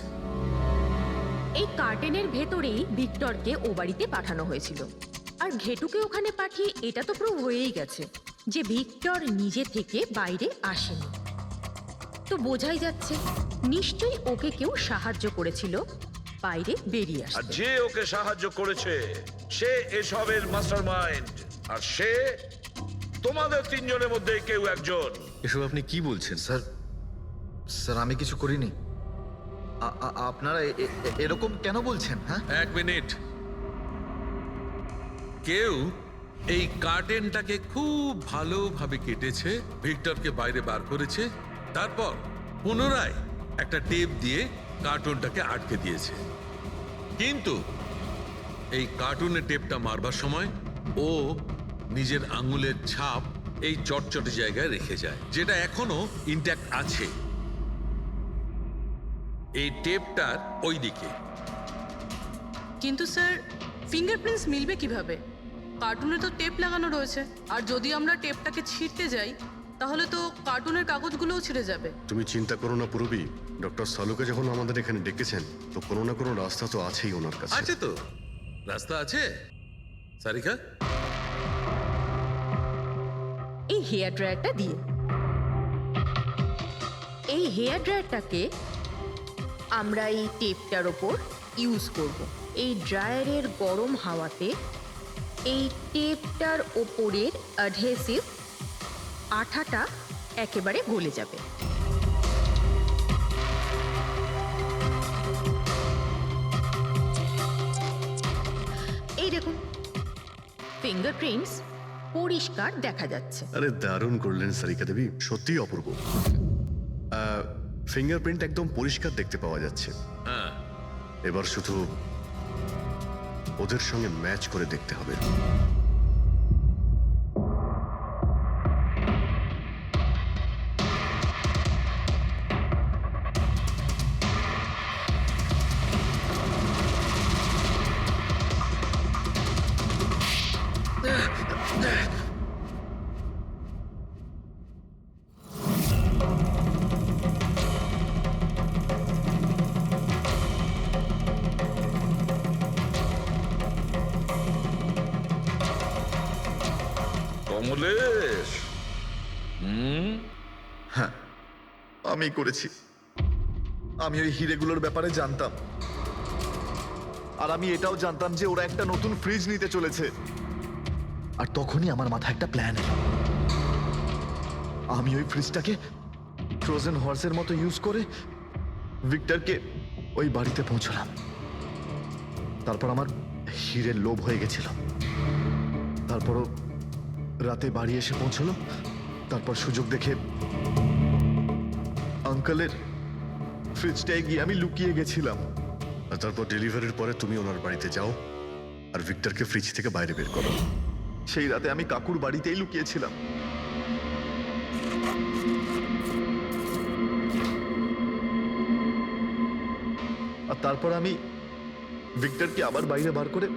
এই কার্টেনের ভেতরেই ভিক্টরকে ও বাড়িতে পাঠানো হয়েছিল। আর ঘেটুকে ওখানে পাঠিয়ে এটা তো প্রুভ হয়েই গেছে যে ভিক্টর নিজে থেকে বাইরে আসেনি। তো বোঝাই যাচ্ছে নিশ্চয়ই ওকে কেউ সাহায্য করেছিল বাইরে বেরিয়ে আর আসতে। যে ওকে সাহায্য করেছে সে এসবের মাস্টারমাইন্ড, আর সে তোমাদের তিনজনের মধ্যে কেউ একজন। এসব আপনি কি বলছেন? স্যার স্যার আমি কিছু করিনি। আপনারা এরকম কেন বলছেন? হ্যাঁ, এক মিনিট। কেউ এই কার্টেনটাকে খুব ভালোভাবে কেটেছে, ভিক্টরকে বাইরে বার করেছে, তারপর পুনরায় একটা টেপ দিয়ে কার্টুনটাকে আটকে দিয়েছে। কিন্তু এই কার্টুনের টেপটা মারবার সময় ও নিজের আঙুলের ছাপ এই চটচটে জায়গায় রেখে যায়, যেটা এখনো ইনট্যাক্ট আছে। এই টেপটার ওই দিকে। কিন্তু স্যার, ফিঙ্গারপ্রিন্টস মিলবে কিভাবে? কার্টুনে তো টেপ লাগানো রয়েছে, আর যদি আমরা টেপটাকে ছিঁড়তে যাই তাহলে তো কার্টুনের কাগজগুলোও ছিঁড়ে যাবে। তুমি চিন্তা করো না পুরবী, ডক্টর সালুকে যখন আমাদের এখানে ডেকেছেন তো কোনো না কোনো রাস্তা তো আছেই ওনার কাছে। আছে তো, রাস্তা আছে। সারিকা, এই হেয়ার ড্রায়ারটা দিয়ে, এই হেয়ার ড্রায়ারটাকে আমরা এই টেপটার ওপর ইউজ করব। এই ড্রায়ারের গরম হাওয়াতে এই টেপটার ওপরের অ্যাডহেসিভ আঠাটা একেবারে গলে যাবে। এই দেখুন, ফিঙ্গারপ্রিন্টস পরিষ্কার দেখা যাচ্ছে। আরে দারুণ করলেন সারিকা দেবী, সত্যিই অপূর্ব। ফিঙ্গারপ্রিন্ট একদম পরিষ্কার দেখতে পাওয়া যাচ্ছে। হ্যাঁ, এবার শুধু ওদের সঙ্গে ম্যাচ করে দেখতে হবে। কমলেশ, হ্যাঁ, আমি করেছি। আমি ওই হিরেগুলোর ব্যাপারে জানতাম, আর আমি এটাও জানতাম যে ওরা একটা নতুন ফ্রিজ নিতে চলেছে। আর তখনই আমার মাথায় একটা প্ল্যান এলো। আমি ওই ফ্রিজটাকে ফ্রোজেন হর্সের মতো ইউজ করে ভিক্টরকে ওই বাড়িতে পৌঁছলাম। তারপর আমার হিরের লোভ হয়ে গেছিল। তারপরও রাতে বাড়ি এসে পৌঁছলো। তারপর সুযোগ দেখে আঙ্কেলের ফ্রিজটায় গিয়ে আমি লুকিয়ে গেছিলাম। আর তারপর ডেলিভারির পরে তুমি ওনার বাড়িতে যাও আর ভিক্টরকে ফ্রিজ থেকে বাইরে বের করো। সেই রাতে আমি কাকুর বাড়িতেই লুকিয়েছিলাম। আর তারপর আমি ভিক্টরকে আবার বাইরে বার করে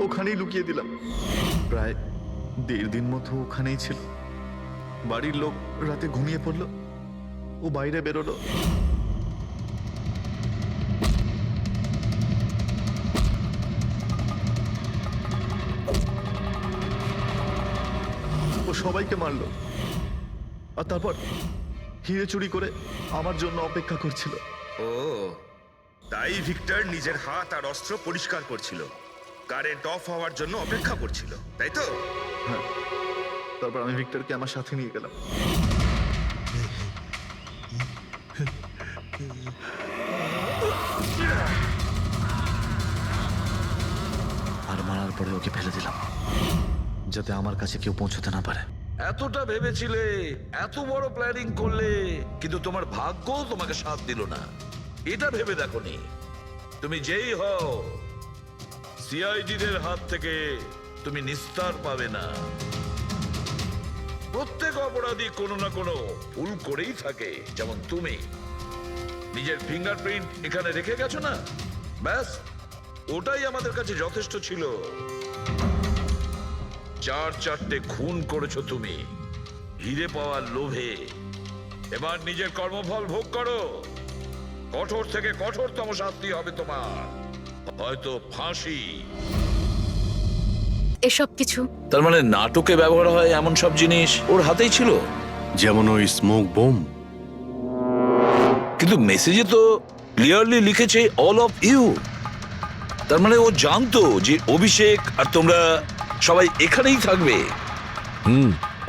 ওখানেই লুকিয়ে দিলাম। প্রায় 1.5 দিন মতো ওখানেই ছিল। বাড়ির লোক রাতে ঘুমিয়ে পড়লো, ও বাইরে বেরোলো। ও সবাইকে মারলো, আর তারপর হিরে চুরি করে আমার জন্য অপেক্ষা করছিল। ও, তাই ভিক্টর নিজের হাত আর অস্ত্র পরিষ্কার করছিল, কারেন্ট অফ হওয়ার জন্য অপেক্ষা করছিল, তাই তো? হ্যাঁ, তারপর আমি ভিক্টরকে আমার সাথে নিয়ে গেলাম। আর মারার পরে ওকে ফেলে দিলাম, যাতে আমার কাছে কেউ পৌঁছতে না পারে। এতটা ভেবেছিলে, এত বড় প্ল্যানিং করলে, কিন্তু তোমার ভাগ্য তোমাকে সাথ দিল না। এটা ভেবে দেখোনি তুমি যেই হও সিআইডিদের হাত থেকে তুমি নিস্তার পাবে না। প্রত্যেক অপরাধী কোনো না কোনো ভুল করেই থাকে। যেমন তুমি নিজের ফিঙ্গারপ্রিন্ট এখানে রেখে গেছো না, ব্যাস ওটাই আমাদের কাছে যথেষ্ট ছিল। 4-4টে খুন করেছো তুমি হিরে পাওয়ার লোভে। এবার নিজের কর্মফল ভোগ করো। কঠোর থেকে কঠোরতম শাস্তি হবে তোমার, হয়তো ফাঁসি। এসব কিছু তার মানে নাটকে ব্যবহার হয় এমন সব জিনিস ওর হাতেই ছিল? যেমন ওই স্মোক বোম। কিন্তু মেসেজে তো ক্লিয়ারলি লিখেছে অল অফ ইউ। তার মানে ও জানতো যে অভিষেক আর তোমরা সবাই এখানেই থাকবে।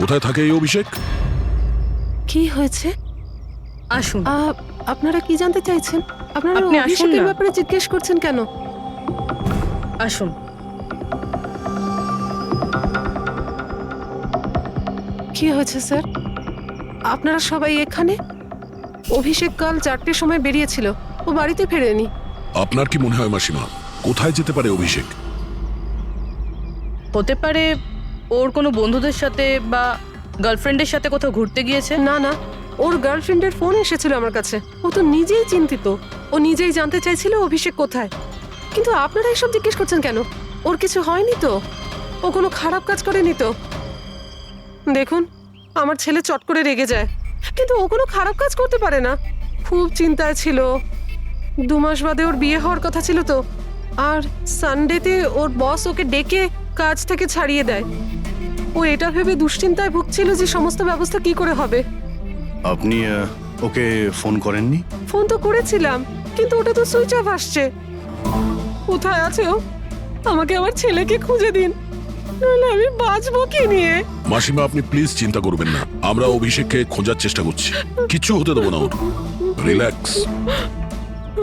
কোথায় থাকে এই অভিষেক? কি হয়েছে? আসুন। আপনারা কি জানতে চাইছেন? আপনারা আপনি আসুন অভিষেকের না। ব্যাপারে জিজ্ঞেস করছেন কেন? আসুন। কি হয়েছে স্যার? আপনারা সবাই এখানে? অভিষেক কাল 4টের সময় বেরিয়েছিল, ও বাড়িতে ফেরেনি। আপনার কি মনে হয় মাসিমা, কোথায় যেতে পারে অভিষেক? হতে পারে ওর কোনো বন্ধুদের সাথে বা গার্লফ্রেন্ডের সাথে কোথাও ঘুরতে গিয়েছে। না না, ওর গার্লফ্রেন্ডের ফোন এসেছিল আমার কাছে। ও তো নিজেই চিন্তিত, ও নিজেই জানতে চাইছিল অভিষেক কোথায়। কিন্তু আপনারা এসব জিজ্ঞেস করছেন কেন? ওর কিছু হয়নি তো? ও কোনো খারাপ কাজ করেনি তো? দেখুন, আমার ছেলে চট করে রেগে যায়, কিন্তু ও কোনো খারাপ কাজ করতে পারে না। খুব চিন্তায় ছিল। 2 মাস বাদে ওর বিয়ে হওয়ার কথা ছিল তো, আর সানডেতে ওর বস ওকে ডেকে কাজ থেকে ছাড়িয়ে দেয়। ও এটা ভেবে দুশ্চিন্তায় ভুগছিল যে সমস্ত ব্যবস্থা কি করে হবে। আপনি ওকে ফোন করেননি? ফোন তো করেছিলাম, কিন্তু ওটা তো সুইচ অফ আসছে। কোথায় আছে ও? আমাকে আমার ছেলেকে খুঁজে দিন, নাহলে আমি বাঁচবো কি নিয়ে? মাসিমা, আপনি প্লিজ চিন্তা করবেন না, আমরা অভিষেককে খোঁজার চেষ্টা করছি। কিচ্ছু হতে দেবো না ওর। রিল্যাক্স।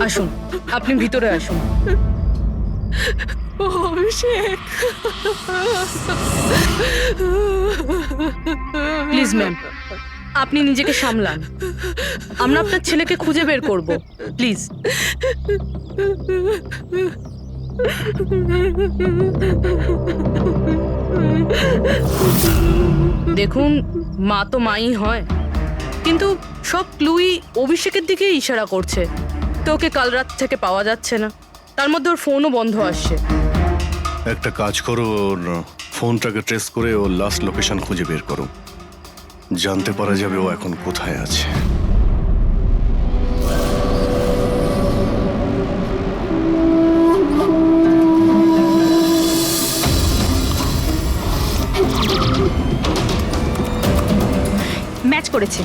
আসুন, আপনি ভিতরে আসুন। অভিষেক, প্লিজ ম্যাম, আপনি নিজেকে সামলান। আমরা আপনার ছেলেকে খুঁজে বের করব, প্লিজ। দেখুন, মা তো মাই হয়, কিন্তু সব ক্লুই অভিষেকের দিকে ইশারা করছে। তো ওকে কাল রাত থেকে পাওয়া যাচ্ছে না, তার মধ্যে ওর ফোনও বন্ধ আসছে। একটা কাজ করো, ওর ফোনটাকে ট্রেস করে ওর লাস্ট লোকেশন খুঁজে বের করো। জানতে পারা যাবে ও এখন কোথায় আছে। ম্যাচ করেছে।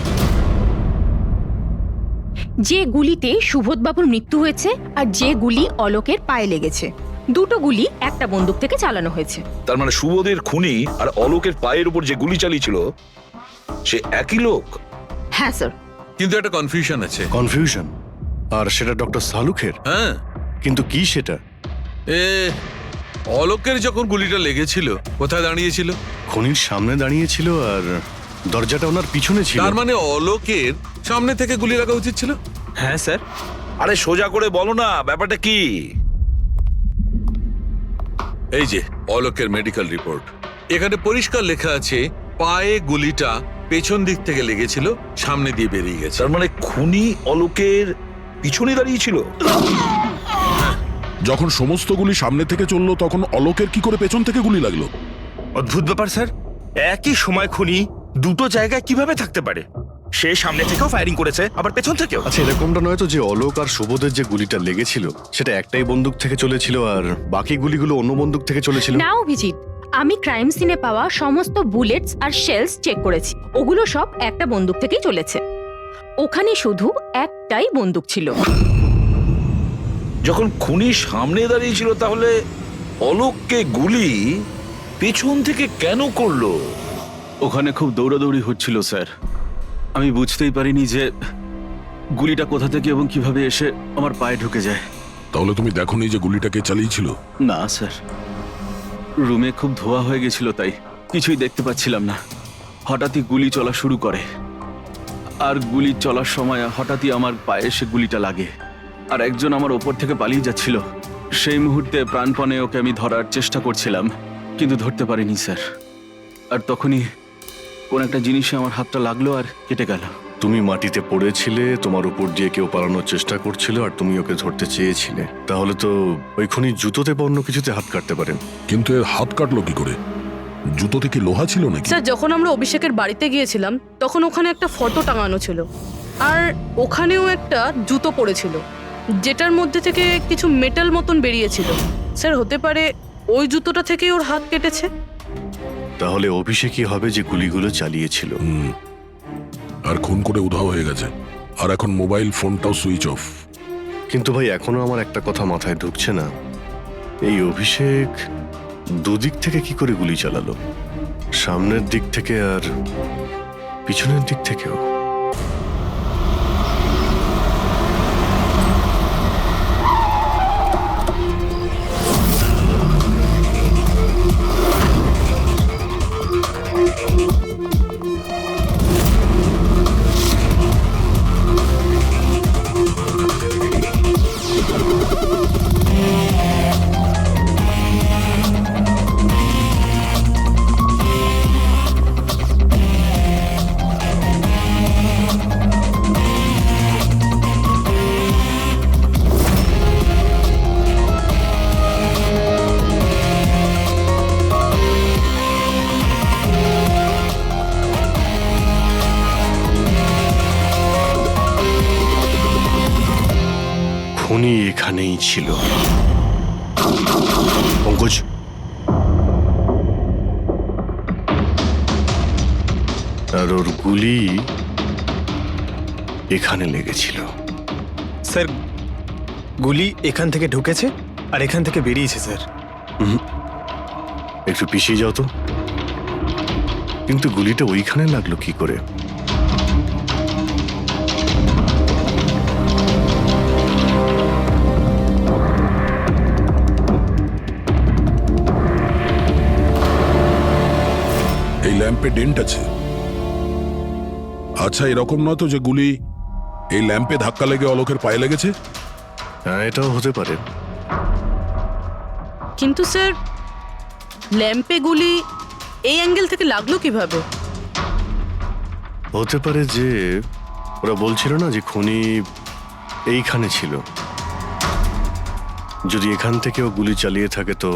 যে গুলিতে সুবোধবাবুর মৃত্যু হয়েছে আর যে গুলি অলোকের পায়ে লেগেছে, দুটো গুলি একটা বন্দুক থেকে চালানো হয়েছে। তার মানে সুবোধের খুনি আর অলোকের পায়ের উপর যে গুলি চালিয়েছিল সে একই লোক? হ্যাঁ স্যার। কিন্তু একটা কনফিউশন আছে। কনফিউশন? আর সেটা ডক্টর সালুখের? হ্যাঁ। কিন্তু কি সেটা? অলোকের যখন গুলিটা লেগেছিল কোথায় দাঁড়িয়েছিল? খনির সামনে দাঁড়িয়েছিল, আর দরজাটা ওনার পিছনে ছিল। তার মানে অলোকের সামনে থেকে গুলি লাগা উচিত ছিল। হ্যাঁ স্যার। আরে সোজা করে বলো না, ব্যাপারটা কি? এই যে অলোকের মেডিকেল রিপোর্ট, এখানে পরিষ্কার লেখা আছে পায়ে গুলিটা পেছন দিক থেকে লেগেছিল, সামনে দিয়ে বেরিয়ে গেছে। তার মানে খুনি অলোকের পিছনে দাঁড়িয়েছিল। যখন সমস্ত গুলি সামনে থেকে চললো, তখন অলোকের কি করে পেছন থেকে গুলি লাগলো? অদ্ভুত ব্যাপার স্যার, একই সময় খুনি দুটো জায়গায় কিভাবে থাকতে পারে? সে সামনে থেকেও ফায়ারিং করেছে, আবার পেছন থেকেও। আচ্ছা, এরকমটা নয় তো যে অলোক আর সুবোধের যে গুলিটা লেগেছিল সেটা একটাই বন্দুক থেকে চলেছিল আর বাকি গুলিগুলো অন্য বন্দুক থেকে চলেছিল? না অভিজিৎ, আমি ক্রাইম সিনে পাওয়া সমস্ত বুলেটস আর শেলস চেক করেছি, ওগুলো সব একটা বন্দুক থেকেই চলেছে। ওখানে শুধু একটাই বন্দুক ছিল। যখন খুনি সামনে দাঁড়িয়েছিল, তাহলে অলোককে গুলি পেছন থেকে কেন করলো? ওখানে খুব দৌড়াদৌড়ি হচ্ছিল স্যার, আমি বুঝতেই পারিনি যে গুলিটা কোথা থেকে এবং কিভাবে এসে আমার পায়ে ঢুকে যায়। তাহলে তুমি দেখোনি যে গুলিটা কে চালিয়েছিল? না স্যার। রুমে খুব ধোয়া হয়ে গেছিল, তাই কিছুই দেখতে পাচ্ছিলাম না। হঠাৎই গুলি চলা শুরু করে, আর গুলি চলার সময় হঠাৎই আমার পায়ে এসে গুলিটা লাগে, আর একজন আমার ওপর থেকে পালিয়ে যাচ্ছিল। সেই মুহূর্তে প্রাণপণে ওকে আমি ধরার চেষ্টা করছিলাম, কিন্তু ধরতে পারিনি স্যার। আর তখনই কোন একটা জিনিসে আমার হাতটা লাগলো আর কেটে গেল। তুমি মাটিতে পড়েছিলে, তোমার উপর দিয়ে কেউ পালানোর চেষ্টা করছিল, আর তুমি ওকে ধরতে চেয়েছিলে। তাহলে তো ওই খুনি জুতোতে বা অন্য কিছুতে হাত কাটতে পারেন। কিন্তু এর হাত কাটলো কি করে? জুতোতে কি লোহা ছিল নাকি? স্যার, যখন আমরা অভিষেকের বাড়িতে গিয়েছিলাম তখন ওখানে একটা ফটো টাঙানো ছিল, আর ওখানেও একটা জুতো পড়েছিল, যেটার মধ্যে থেকে কিছু মেটাল মতন বেরিয়েছিল। স্যার, হতে পারে ওই জুতোটা থেকেই ওর হাত কেটেছে। তাহলে অভিষেকই হবে যে গুলিগুলো চালিয়েছিল। আর খুন করে উধাও হয়ে গেছে, আর এখন মোবাইল ফোনটাও সুইচ অফ। কিন্তু ভাই, এখনো আমার একটা কথা মাথায় ঢুকছে না, এই অভিষেক দুদিক থেকে কি করে গুলি চালালো? সামনের দিক থেকে আর পিছনের দিক থেকেও। খুনি এখানেই ছিল। পঙ্কজ, আর ওর গুলি এখানে লেগেছিল। স্যার, গুলি এখান থেকে ঢুকেছে আর এখান থেকে বেরিয়েছে স্যার। একটু পিছিয়ে যাও তো। কিন্তু গুলিটা ওইখানে লাগলো কি করে? এই ল্যাম্পে ডেন্ট আছে। আচ্ছা, এরকম নয় তো যে গুলি এই ল্যাম্পে ধাক্কা লেগে অলোকের পায়ে লেগেছে? হ্যাঁ, এটাও হতে পারে। কিন্তু স্যার, ল্যাম্পে গুলি এই অ্যাঙ্গেল থেকে লাগলো কিভাবে? হতে পারে যে ওরা বলছিল না যে খুনি এইখানে ছিল। যদি এখান থেকেও গুলি চালিয়ে থাকে তো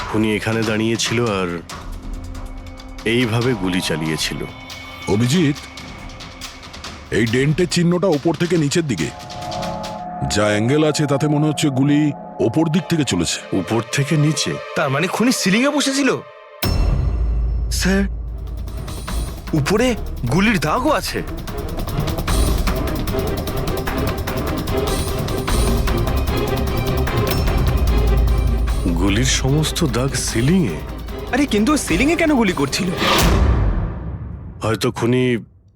খুনি এখানে দাঁড়িয়েছিল আর এইভাবে গুলি চালিয়েছিল। অভিজিৎ, এই ডেন্টের চিহ্নটা ওপর থেকে নিচের দিকে, যা অ্যাঙ্গেল আছে তাতে মনে হচ্ছে গুলি ওপর দিক থেকে চলেছে। উপর থেকে নিচে? তার মানে খুনি সিলিং এ বসেছিল। স্যার, উপরে গুলির দাগও আছে। গুলির সমস্ত দাগ সিলিং এ? আরে কিন্তু সিলিং এ কেন গুলি করছিল? হয়তো খুনি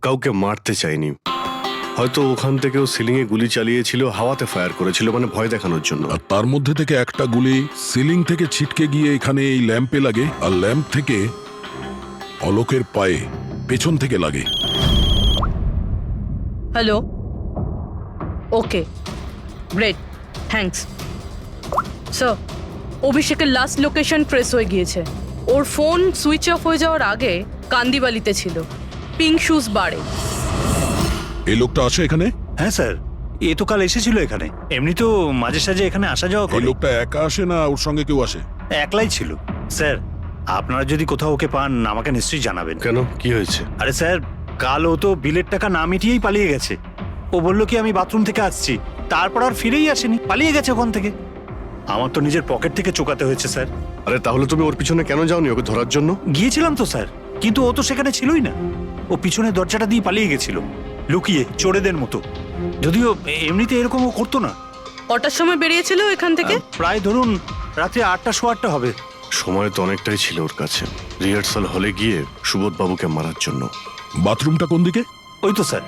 কাউকে মারতে চায়নি, হয়তো ওখান থেকেও সিলিং এ গুলি চালিয়েছিল, হাওয়াতে ফায়ার করেছিল, মানে ভয় দেখানোর জন্য। আর তার মধ্যে থেকে একটা গুলি সিলিং থেকে ছিটকে গিয়ে এখানে এই ল্যাম্পে লাগে, আর ল্যাম্প থেকে অলোকের পায়ে পেছন থেকে লাগে। হ্যালো, ওকে, গ্রেট, থ্যাঙ্কস। স্যার, অভিষেকের লাস্ট লোকেশন ট্রেস হয়ে গিয়েছে। ওর ফোন সুইচ অফ হয়ে যাওয়ার আগে কান্দিবালিতে ছিল, পিঙ্ক শুজ বারে। এই লোকটা আসে এখানে? হ্যাঁ স্যার, এ তো কাল এসেছিল এখানে। এমনি তো মাঝে সাঝে এখানে আসা যাওয়া এই করে। লোকটা একা আসে না ওর সঙ্গে কেউ আসে? একলাই ছিল। স্যার, আপনারা যদি কোথাও ওকে পান আমাকে নিশ্চয়ই জানাবেন। কেন, কি হয়েছে? আরে স্যার, কাল ও তো বিলের টাকা না মিটিয়েই পালিয়ে গেছে। ও বললো কি আমি বাথরুম থেকে আসছি, তারপর আর ফিরেই আসেনি, পালিয়ে গেছে ওখান থেকে। আমার তো নিজের পকেট থেকে চোকাতে হয়েছে স্যার। আরে তাহলে তুমি ওর পিছনে কেন যাওনি ওকে ধরার জন্য? গিয়েছিলাম তো স্যার, কিন্তু ও তো সেখানে ছিলই না। ও পিছনের দরজাটা দিয়ে পালিয়ে গেছিল, লুকিয়ে চোরেদের মতো। যদিও এমনিতে এরকম ও করতো না। কটার সময় বেরিয়েছিল এখান থেকে? প্রায় ধরুন রাত্রে 8টা সোয়া 8টা হবে। সময় তো অনেকটাই ছিল ওর কাছে, রিহার্সাল হলে গিয়ে সুবোধ বাবুকে মারার জন্য। বাথরুমটা কোন দিকে? ওই তো স্যার।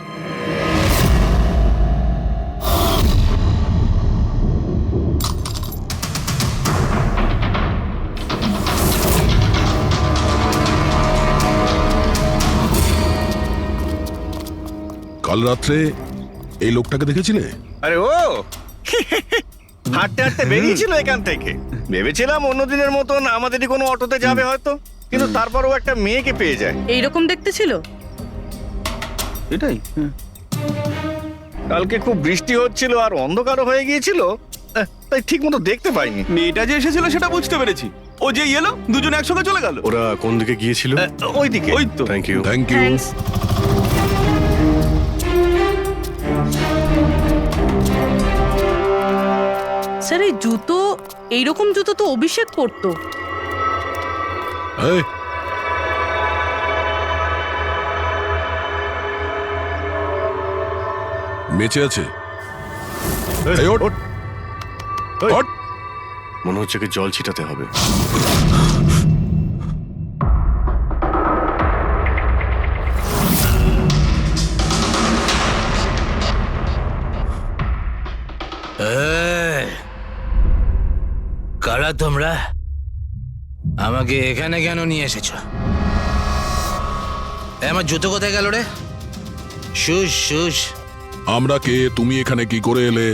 কাল রাত্রে এই লোকটাকে দেখেছিলে? আরে ও হাঁটতে হাঁটতে বেরিয়েছিল এখান থেকে। ভেবেছিলাম অন্য দিনের মতন আমাদেরই কোনো অটোতে যাবে হয়তো, কিন্তু তারপর ও একটা মেয়েকে পেয়ে যায়। এইরকম দেখতে ছিল? এটাই। কালকে খুব বৃষ্টি হচ্ছিল আর অন্ধকারও হয়ে গিয়েছিল, তাই ঠিক মতো দেখতে পাইনি। মেয়েটা যে এসেছিল সেটা বুঝতে পেরেছি। ও যে এলো দুজনে একসঙ্গে চলে গেল। ওরা কোন দিকে গিয়েছিল? ওই দিকে। ওই তো। Thank you. Thank you. Thanks. Sir এই জুতো, এইরকম জুতো তো অভিষেক পরতো। এই, বেঁচে আছে? এই, ওঠ। ওঠ। মনে হচ্ছে কি জল ছিটাতে হবে। কারা তোমরা? আমাকে এখানে কেন নিয়ে এসেছো? আমার জুতো কোথায় গেল রে? Shoes shoes. আমরা কে, তুমি এখানে কি করে এলে,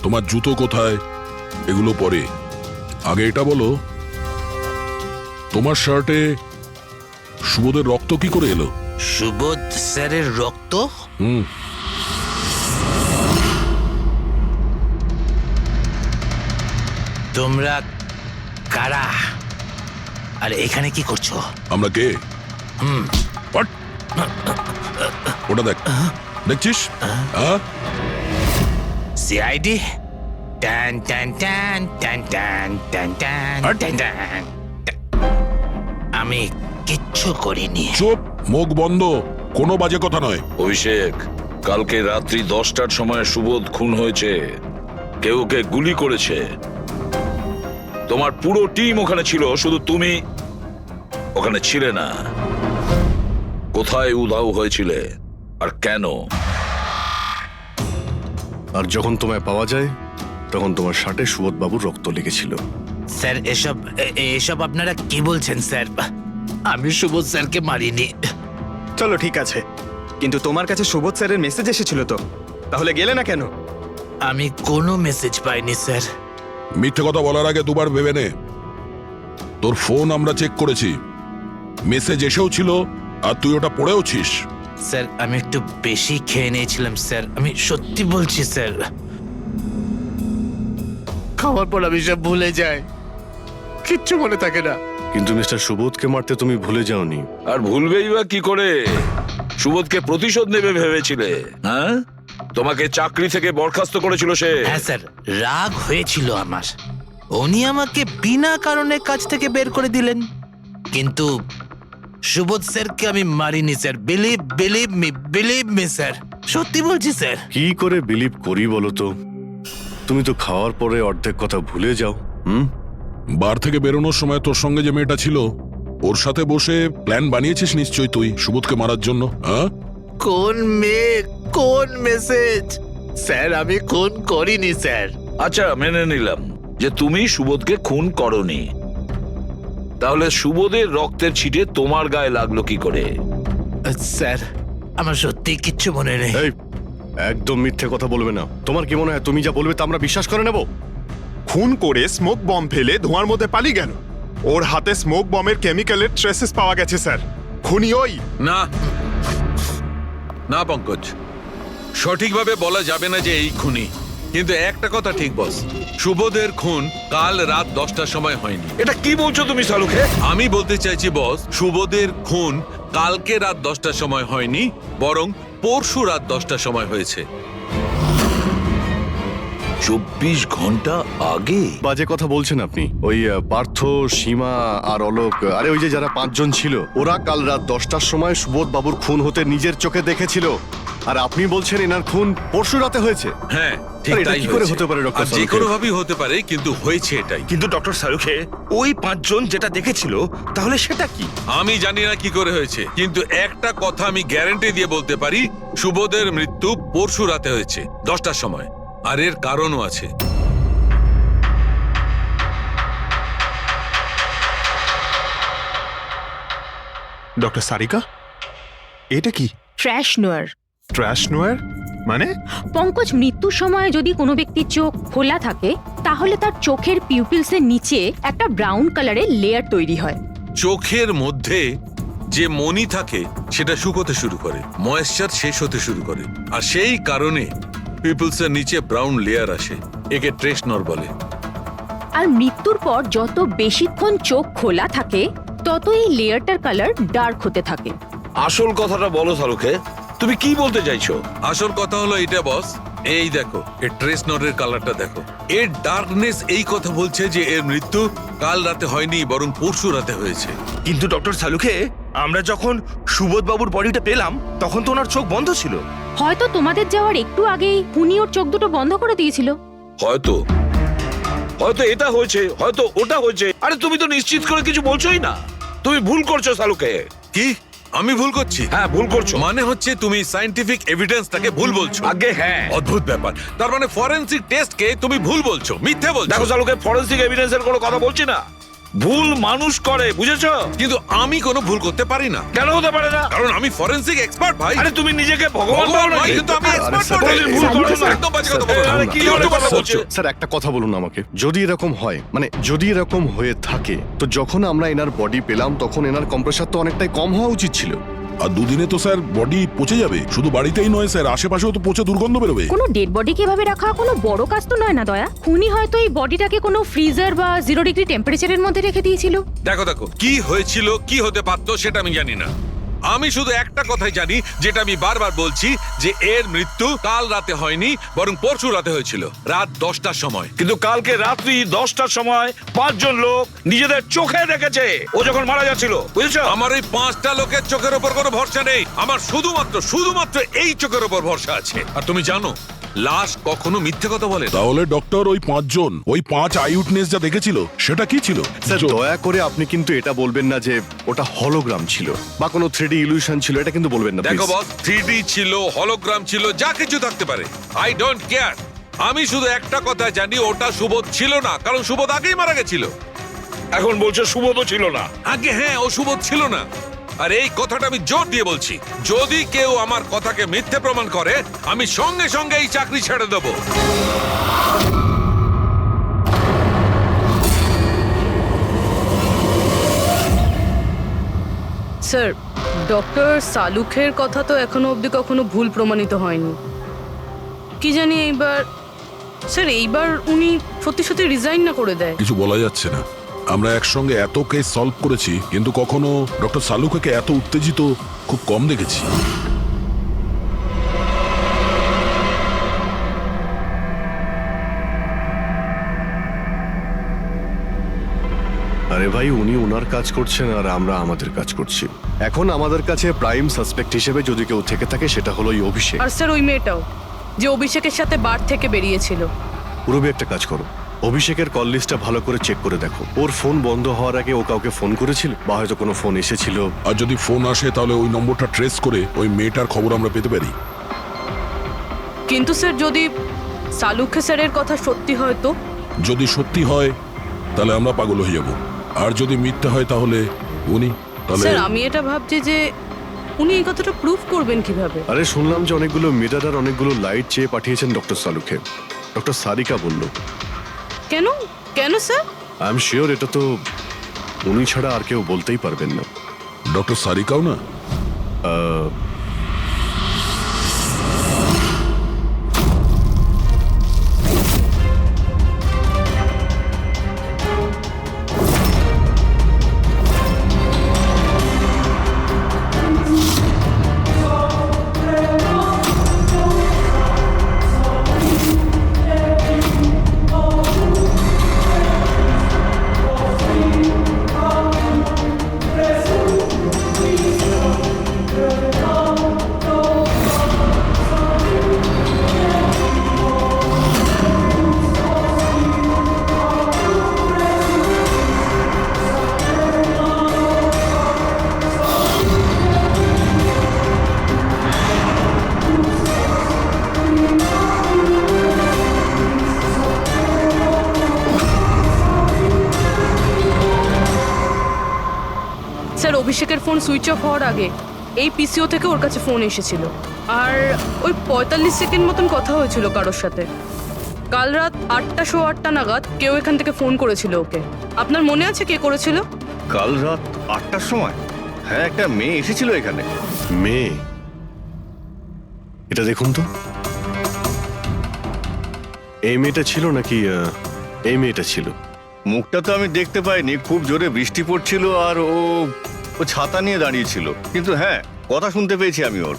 তোমার জুতো কোথায়, এগুলো পরে। আগে এটা বলো, তোমার শার্টে সুবোধের রক্ত কি করে এলো? সুবোধ স্যারের রক্ত? হুম। তোমরা কারা আর এখানে কি করছো? আমরা কে? What? ওটা দেখ, দেখছিস? সিআইডি? টান টান টান টান টান টান টান টান টান। আমি কিচ্ছু করিনি। চুপ, মুখ বন্ধ, কোনো বাজে কথা নয়। অভিষেক, কালকে রাত্রি 10টার সময় সুবোধ খুন হয়েছে। কেউ ওকে গুলি করেছে। তোমার পুরো টিম ওখানে ছিল, শুধু তুমি ওখানে ছিলে না। কোথায় উধাও হয়েছিলে আর কেন? আর যখন তোমায় পাওয়া যায় তখন তোমার শার্টে সুবোধ বাবুর রক্ত লেগেছিল। স্যার এসব এসব আপনারা কি বলছেন স্যার? আমি সুবোধ স্যারকে মারিনি। চলো ঠিক আছে, কিন্তু তোমার কাছে সুবোধ স্যারের মেসেজ এসেছিল তো, তাহলে গেলে না কেন? আমি কোনো মেসেজ পাইনি স্যার। মিথ্যে কথা বলার আগে দুবার ভেবে নে। তোর ফোন আমরা চেক করেছি, মেসেজ এসেও ছিল আর তুই ওটা পড়েওছিস। স্যার আমি একটু বেশি খেয়ে নিয়েছিলাম স্যার, আমি সত্যি বলছি স্যার। খাওয়ার পর আমি সব ভুলে যাই, কিচ্ছু মনে থাকে না। কিন্তু মিস্টার সুবোধকে মারতে তুমি ভুলে যাওনি। আর ভুলবেই বা কি করে? সুবোধকে প্রতিশোধ নেবে ভেবেছিলে? হ্যাঁ, তোমাকে চাকরি থেকে বরখাস্ত করেছিল সে। হ্যাঁ স্যার, রাগ হয়েছিল আমার। উনি আমাকে বিনা কারণে কাজ থেকে বের করে দিলেন, কিন্তু সুবোধ স্যারকে আমি মারিনি স্যার। বিলিভ মি স্যার, সত্যি বলছি স্যার। কি করে বিলিভ করি বলো তো? তুমি তো খাওয়ার পরে অর্ধেক কথা ভুলে যাও। বার থেকে বেরোনোর সময় তোর সঙ্গে যে মেয়েটা ছিল ওর সাথে বসে প্ল্যান বানিয়েছিস নিশ্চয়ই তুই সুবোধকে মারার জন্য। হ্যাঁ, কোন মেয়ে, কোন মেসেজ? স্যার আমি খুন করিনি স্যার। আচ্ছা, মেনে নিলাম যে তুমি সুবোধকে খুন করনি, তাহলে সুবোধের রক্তের ছিটে তোমার গায়ে লাগলো কি করে? স্যার আমার সত্যি কিচ্ছু মনে নেই। একদম মিথ্যে কথা বলবে না। তোমার কি মনে হয় তুমি যা বলবে তা আমরা বিশ্বাস করে নেব? খুন করে স্মোক বম ফেলে ধোঁয়ার মধ্যে পালিয়ে গেল। ওর হাতে স্মোক বমের কেমিক্যালের ট্রেসেস পাওয়া গেছে স্যার। খুনি ওই না না পঙ্কজ, সঠিকভাবে বলা যাবে না যে এই খুনি, কিন্তু একটা কথা ঠিক বস, সুবোধের খুন কাল রাত 10টার সময় হয়নি। এটা কি বলছো তুমি সালুকে? আমি বলতে চাইছি বস, সুবোধের খুন কালকে রাত 10টার সময় হয়নি, বরং পরশু রাত 10টার সময় হয়েছে। 24 ঘন্টা আগে? বাজে কথা বলছেন আপনি। ওই পার্থ, সীমা আর অলোক, আরে ওই যে যারা 5 জন ছিল, ওরা কাল রাত 10টার সময় সুবোধ বাবুর খুন হতে নিজের চোখে দেখেছিল। আর আপনি বলছেন এনার খুন পরশু রাতে হয়েছে? হ্যাঁ ঠিক আরে এটা তাই কি করে হয়েছে। হতে পারে ডক্টর আর যে সালুখে? কোনো ভাবেই হতে পারে, কিন্তু হয়েছে এটাই। কিন্তু ডক্টর সালুখে, ওই 5 জন যেটা দেখেছিল তাহলে সেটা কি? আমি জানি না কি করে হয়েছে, কিন্তু একটা কথা আমি গ্যারান্টি দিয়ে বলতে পারি, সুবোধের মৃত্যু পরশু রাতে হয়েছে 10টার সময়, আর এর কারণও আছে। ডক্টর সারিকা, এটা কি? ট্র্যাশ নোয়ার, ট্র্যাশ নোয়ার মানে? পঙ্কজ, মৃত্যুর সময় যদি কোনো ব্যক্তির চোখ খোলা থাকে তাহলে তার চোখের পিউপিলসের নিচে একটা ব্রাউন কালারের লেয়ার তৈরি হয়। চোখের মধ্যে যে মনি থাকে সেটা শুকোতে শুরু করে, ময়েশ্চার শেষ হতে শুরু করে, আর সেই কারণে পিপলসের নিচে ব্রাউন লেয়ার আসে। একে ট্রেশনর বলে। আর মৃত্যুর পর যত বেশিক্ষণ চোখ খোলা থাকে তত এই লেয়ারটার কালার ডার্ক হতে থাকে। আসল কথাটা বলো শাহরুখে, তুমি কি বলতে চাইছো? আসল কথা হলো এটা বস, এই দেখো এর ট্রেশনরের কালারটা দেখো। এর ডার্কনেস এই কথা বলছে যে এর মৃত্যু কাল রাতে হয়নি, বরং পরশু রাতে হয়েছে। কিন্তু ডক্টর সালুখে, আমরা যখন সুবোধ বাবুর বডিটা পেলাম তখন তো ওনার চোখ বন্ধ ছিল। হয়তো তোমাদের যাওয়ার একটু আগেই উনি ওর চোখ দুটো বন্ধ করে দিয়েছিল। হয়তো হয়তো এটা হয়েছে, হয়তো ওটা হয়েছে। আরে তুমি তো নিশ্চিত করে কিছু বলছোই না। তুমি ভুল করছো শাহরুখে। কি আমি ভুল করছি? হ্যাঁ, ভুল করছো। মানে হচ্ছে তুমি সায়েন্টিফিক এভিডেন্সটাকে ভুল বলছো। আগে হ্যাঁ, অদ্ভুত ব্যাপার। তার মানে ফরেনসিক টেস্টকে তুমি ভুল বলছো, মিথ্যে বলছো। দেখো শাহরুখে, ফরেনসিক এভিডেন্সের কোনো কথা বলছি না। ভুল মানুষ করে, বুঝেছো? কিন্তু আমি কোনো ভুল করতে পারি না। কেন হতে পারে না? কারণ আমি ফরেনসিক এক্সপার্ট ভাই। আরে তুমি নিজেকে ভগবান ভাবো ভগবান নাকি? নয়, কিন্তু আমি এক্সপার্ট স্যার, বটে। স্যার, ভুল করো না, স্যার, একদম বাজে কথা স্যার, বলো না। আরে কি ধরনের কথা বলছো? স্যার একটা কথা বলুন আমাকে, যদি এরকম হয়, মানে যদি এরকম হয়ে থাকে, তো যখন আমরা এনার বডি পেলাম তখন এনার কম্প্রেসার তো অনেকটাই কম হওয়া উচিত ছিল। আর দুদিনে তো স্যার বডি পচে যাবে। শুধু বাড়িতেই নয় স্যার, আশেপাশেও তো পচে দুর্গন্ধ বেরোবে। কোনো ডেড বডি কিভাবে রাখা কোনো বড় কাজ তো নয় না দয়া। খুনি হয়তো এই বডিটাকে কোনো ফ্রিজার বা 0 ডিগ্রি টেম্পারেচারের মধ্যে রেখে দিয়েছিল। দেখো দেখো, কি হয়েছিল, কি হতে পারতো সেটা আমি জানি না। আমি শুধু একটা কথাই জানি, যেটা আমি বারবার বলছি, যে এর মৃত্যু কাল রাতে হয়নি, বরং পরশু রাতে হয়েছিল, রাত 10টার সময়। কিন্তু কালকে রাত্রি 10টার সময় 5 জন লোক নিজেদের চোখে দেখেছে ও যখন মারা যাচ্ছিল, বুঝেছো? আমার এই 5টা লোকের চোখের ওপর কোনো ভরসা নেই। আমার শুধুমাত্র এই চোখের ওপর ভরসা আছে। আর তুমি জানো, লাশ কখনো মিথ্যে কথা বলে না। তাহলে ডক্টর ওই 5 জন, ওই 5 আই উইটনেস যা দেখেছিল সেটা কি ছিল? স্যার দয়া করে আপনি কিন্তু এটা বলবেন না যে ওটা হলোগ্রাম ছিল বা কোনো 3D ইলিউশন ছিল, এটা কিন্তু বলবেন না দেখো please। বস, 3D ছিল, হলোগ্রাম ছিল, যা কিছু থাকতে পারে, আই ডোন্ট কেয়ার। আমি শুধু একটা কথা জানি, ওটা সুবোধ ছিল না, কারণ সুবোধ আগেই মারা গেছিল। এখন বলছো সুবোধও ছিল না? আগে হ্যাঁ, ও সুবোধ ছিল না। আর এই কথাটা আমি জোর দিয়ে বলছি, যদি কেউ আমার কথাকে মিথ্যে প্রমাণ করে, আমি সঙ্গে সঙ্গে এই চাকরি ছেড়ে দেবো। স্যার, ডক্টর সালুখের কথা তো এখনো অবধি কখনো ভুল প্রমাণিত হয়নি। কি জানি এইবার উনি সত্যি সত্যি রিজাইন না করে দেয়। কিছু বলা যাচ্ছে না। আমরা একসঙ্গে এত কেস সলভ করেছি, কিন্তু কখনো ডক্টর সালুখাকে এত উত্তেজিত খুব কম দেখেছি। আরে ভাই, উনি ওনার কাজ করছেন আর আমরা আমাদের কাজ করছি। এখন আমাদের কাছে প্রাইম সাসপেক্ট হিসেবে যদি কেউ থেকে থাকে সেটা হলো এই অভিষেক। আর স্যার ওই মেয়েটাও, যে অভিষেকের সাথে বার থেকে বেরিয়েছিল। পুরবি একটা কাজ করো, অভিষেকের কল লিস্টটা ভালো করে চেক করে দেখো। ওর ফোন বন্ধ হওয়ার আগে ও কাউকে ফোন করেছিল বা হয়তো কোনো ফোন এসেছিল। আর যদি ফোন আসে তাহলে ওই নম্বরটা ট্রেস করে ওই মেয়েটার খবর আমরা পেতে পারি। কিন্তু স্যার, যদি সালুখে স্যারের কথা সত্যি হয় তো? যদি সত্যি হয় তাহলে আমরা পাগল হয়ে যাব, আর যদি মিথ্যা হয় তাহলে উনি, তাহলে স্যার আমি এটা ভাবছি যে উনি এই কথাটা প্রুফ করবেন কিভাবে? আরে শুনলাম যে অনেকগুলো মিটার আর অনেকগুলো লাইট চেয়ে পাঠিয়েছেন ডক্টর সালুখে। ডক্টর সারিকা বলল। কেন কেন স্যার? আই এম শিওর এটা তো উনি ছাড়া আর কেউ বলতেই পারবেন না। ডক্টর সারিকাও না? স্যার অভিষেকের ফোন সুইচ অফ হওয়ার আগে এই পিসিও থেকে ওর কাছে ফোন এসেছিল, আর ওই 45 সেকেন্ড মতন কথা হয়েছিল কারোর সাথে। কাল রাত 8:08 নাগাদ কেউ এখান থেকে ফোন করেছিল ওকে। আপনার মনে আছে কে করেছিল? কাল রাত 8টার সময় হ্যাঁ একটা মেয়ে এসেছিল এখানে। মেয়ে? এটা দেখুন তো, এই মেয়েটা ছিল নাকি এই মেয়েটা ছিল? মুখটা তো আমি দেখতে পাইনি, খুব জোরে বৃষ্টি পড়ছিল আর ও ছাতা নিয়ে দাঁড়িয়েছিল। কিন্তু হ্যাঁ কথা শুনতে পেয়েছি আমি ওর।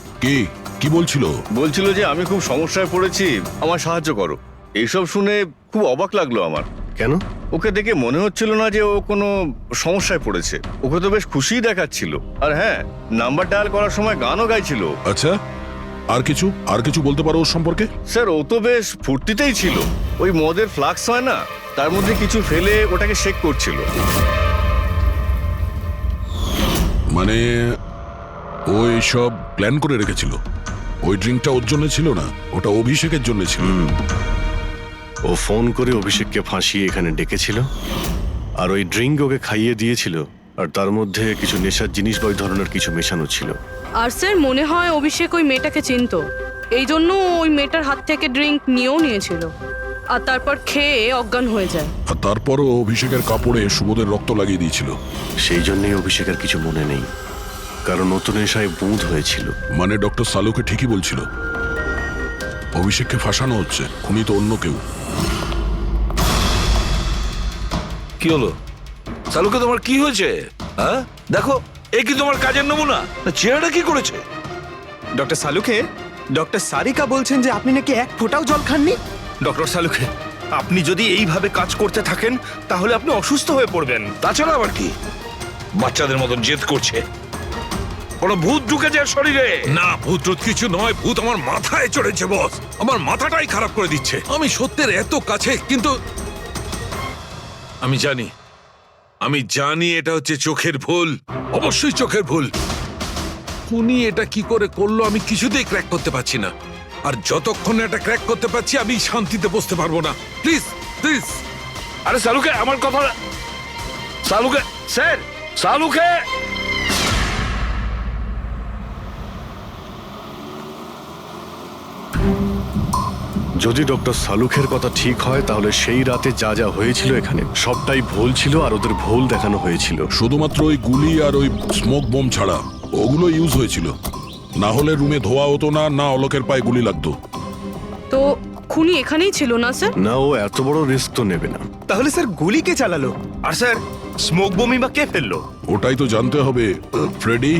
কি বলছিল? বলছিল যে আমি খুব সমস্যায় পড়েছি, আমার সাহায্য করো। এইসব শুনে খুব অবাক লাগলো আমার। কেন? ওকে দেখে মনে হচ্ছিল না যে ও কোনো সমস্যায় পড়েছে। ওকে তো বেশ খুশিই দেখাচ্ছিল। আর হ্যাঁ, নাম্বার ডায়াল করার সময় গানও গাইছিল। আচ্ছা, আর কিছু বলতে পারো ওর সম্পর্কে? স্যার ও তো বেশ ফুর্তিতেই ছিল। ওই মদের ফ্লাক্স হয় না, তার মধ্যে কিছু ফেলে ওটাকে শেক করছিল। মানে ও এইসব প্ল্যান করে রেখেছিল? ওই ড্রিঙ্কটা ওর জন্য ছিল না, ওটা অভিষেকের জন্য ছিল। ও ফোন করে অভিষেককে ফাঁসিয়ে এখানে ডেকেছিল, আর ওই ড্রিঙ্ক ওকে খাইয়ে দিয়েছিল, আর তার মধ্যে কিছু নেশার জিনিস বা ওই ধরনের কিছু মেশানো ছিল। আর স্যার মনে হয় অভিষেক ওই মেয়েটাকে চিনতো, এই জন্য ওই মেয়েটার হাত থেকে ড্রিঙ্ক নিয়েও নিয়েছিল, আর তারপর খেয়ে অজ্ঞান হয়ে যায়। আর তারপরও অভিষেকের কাপড়ে সুবোধের রক্ত লাগিয়ে দিয়েছিল। সেই জন্যই অভিষেকের কিছু মনে নেই, কারণ নতুন নেশায় বুঁদ হয়েছিল। মানে ডক্টর সালুকে ঠিকই বলছিল, অভিষেককে ফাঁসানো হচ্ছে, খুনি তো অন্য কেউ। কি হলো সালুকে, তোমার কি হয়েছে? হ্যাঁ দেখো, এ কি তোমার কাজের নমুনা? চেহারাটা কি করেছে? ডক্টর সালুকে, ডক্টর সারিকা বলছেন যে আপনি নাকি এক ফোঁটাও জল খাননি। ডক্টর সালুকে, আপনি যদি এইভাবে কাজ করতে থাকেন তাহলে আপনি অসুস্থ হয়ে পড়বেন। তাছাড়া আবার কি বাচ্চাদের মতন জেদ করছে? কোনো ভূত ঢুকেছে এর শরীরে? না, ভূত কিছু নয়, ভূত আমার মাথায় চড়েছে বস। আমার মাথাটাই খারাপ করে দিচ্ছে। আমি সত্যের এত কাছে, কিন্তু আমি জানি এটা হচ্ছে চোখের ভুল, অবশ্যই চোখের ভুল। উনি এটা কি করে করলো আমি কিছুতেই ক্র্যাক করতে পারছি না, আর যতক্ষণ এটা ক্র্যাক করতে পারছি আমি শান্তিতে বসতে পারবো না। Please please. আরে সালুকে, আমার কথা। সালুকে স্যার, সালুকে। যদি ডক্টর সালুখের কথা ঠিক হয়, তাহলে সেই রাতে যা যা হয়েছিল এখানে সবটাই ভুল ছিল, আর ওদের ভুল দেখানো হয়েছিল। শুধুমাত্র ওই গুলি আর ওই স্মোক বোম ছাড়া ওগুলো ইউজ হয়েছিল, না হলে রুমে ধোয়া হতো না, না অলোকের পায়ে গুলি লাগতো। তো খুনি এখানেই ছিল না স্যার? না, ও এত বড় রিস্ক তো নেবে না। তাহলে স্যার গুলি কে চালালো? আর স্যার স্মোক বোমই বা কে ফেললো? ওটাই তো জানতে হবে ফ্রেডি।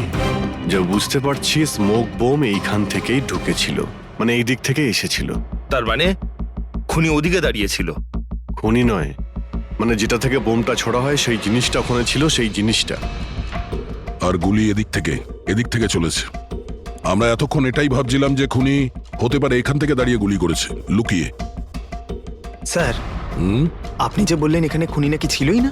যা বুঝতে পারছি, স্মোক বোম এইখান থেকেই ঢুকেছিল, মানে এই দিক থেকে এসেছিল। তার মানে খুনি ওদিকে দাঁড়িয়েছিল? খুনি নয়, মানে যেটা থেকে বোমটা ছোড়া হয় সেই জিনিসটা ওখানে ছিল, সেই জিনিসটা। আর গুলি এদিক থেকে চলেছে। আমরা এতক্ষণ এটাই ভাবছিলাম যে খুনি হতে পারে এখান থেকে দাঁড়িয়ে গুলি করেছে, লুকিয়ে। স্যার আপনি যে বললেন এখানে খুনি নাকি ছিলই না?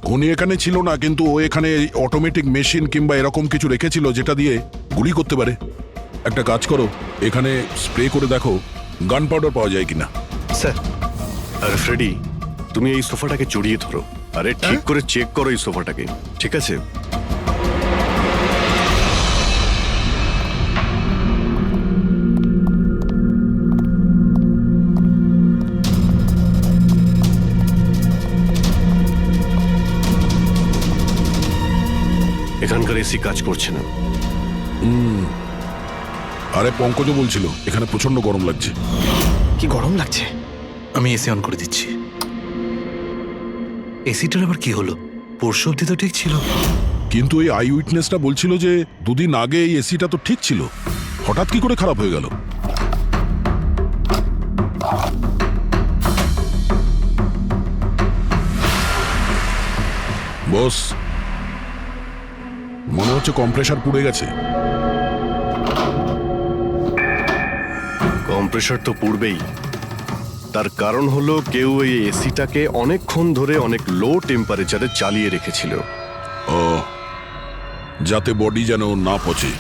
খুনি এখানে ছিল না, কিন্তু ও এখানে অটোমেটিক মেশিন কিংবা এরকম কিছু রেখেছিল যেটা দিয়ে গুলি করতে পারে। একটা কাজ করো, এখানে স্প্রে করে দেখো গান পাউডার পাওয়া যায় কিনা। স্যার। আর ফ্রেডি, তুমি এই সোফাটাকে জড়িয়ে ধরো, আরে ঠিক করে চেক করো এই সোফাটাকে, ঠিক আছে? এখানকার এসি কাজ করছে না। আরে পঙ্কজ বলছিল এখানে প্রচন্ড গরম লাগছে। কি গরম লাগছে? আমি এসি অন করে দিচ্ছি। এসিটার আবার কি হলো? পরশু অব্দি তো ঠিক ছিল। কিন্তু এই আই উইটনেসটা বলছিল যে দুদিন আগে এই এসিটা তো ঠিক ছিল, হঠাৎ কি করে খারাপ হয়ে গেল? বস, মনে হচ্ছে কম্প্রেসার পুড়ে গেছে। কম্প্রেসার তো পুড়বেই, তার কারণ হলো কেউ এই এসিটাকে অনেকক্ষণ ধরে অনেক লো টেম্পারেচারে চালিয়ে রেখেছিল। ও, যাতে বডি যেন না পচে।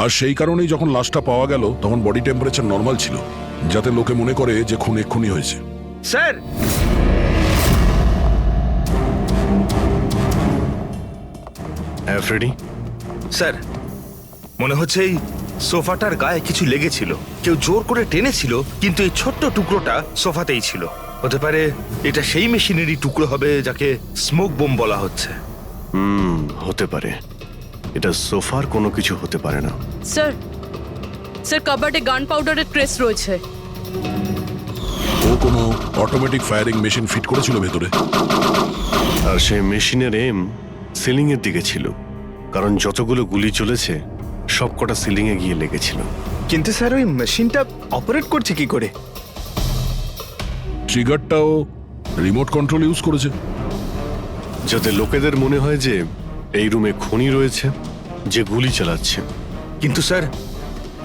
আর সেই কারণেই যখন লাশটা পাওয়া গেল তখন বডি টেম্পারেচার নর্মাল ছিল, যাতে লোকে মনে করে যে খুন এক্ষুনি হয়েছে। স্যার, হ্যাঁ ফ্রেডি। স্যার মনে হচ্ছে এই সোফাটার গায়ে কিছু লেগেছিল, কেউ জোর করে টেনেছিল, কিন্তু এই ছোট্ট টুকরোটা সোফাতেই ছিল। হতে পারে এটা সেই মেশিনেরই টুকরো হবে যাকে স্মোক বোম বলা হচ্ছে। হতে পারে। এটা সোফার কোনো কিছু হতে পারে না। স্যার স্যার কাবার্ডে গান পাউডারের ট্রেস রয়েছে। ও কোনো অটোমেটিক ফায়ারিং মেশিন ফিট করেছিল ভেতরে। আর সেই মেশিনের এম সিলিং এর দিকে ছিল, কারণ যতগুলো গুলি চলেছে সবকটা সিলিং এ গিয়ে লেগেছিল। কিন্তু স্যার ওই মেশিনটা অপারেট করছে কি করে? ট্রিগারটাও রিমোট কন্ট্রোল ইউজ করেছে, যাতে লোকেদের মনে হয় যে এই রুমে খুনি রয়েছে যে গুলি চালাচ্ছে। কিন্তু স্যার,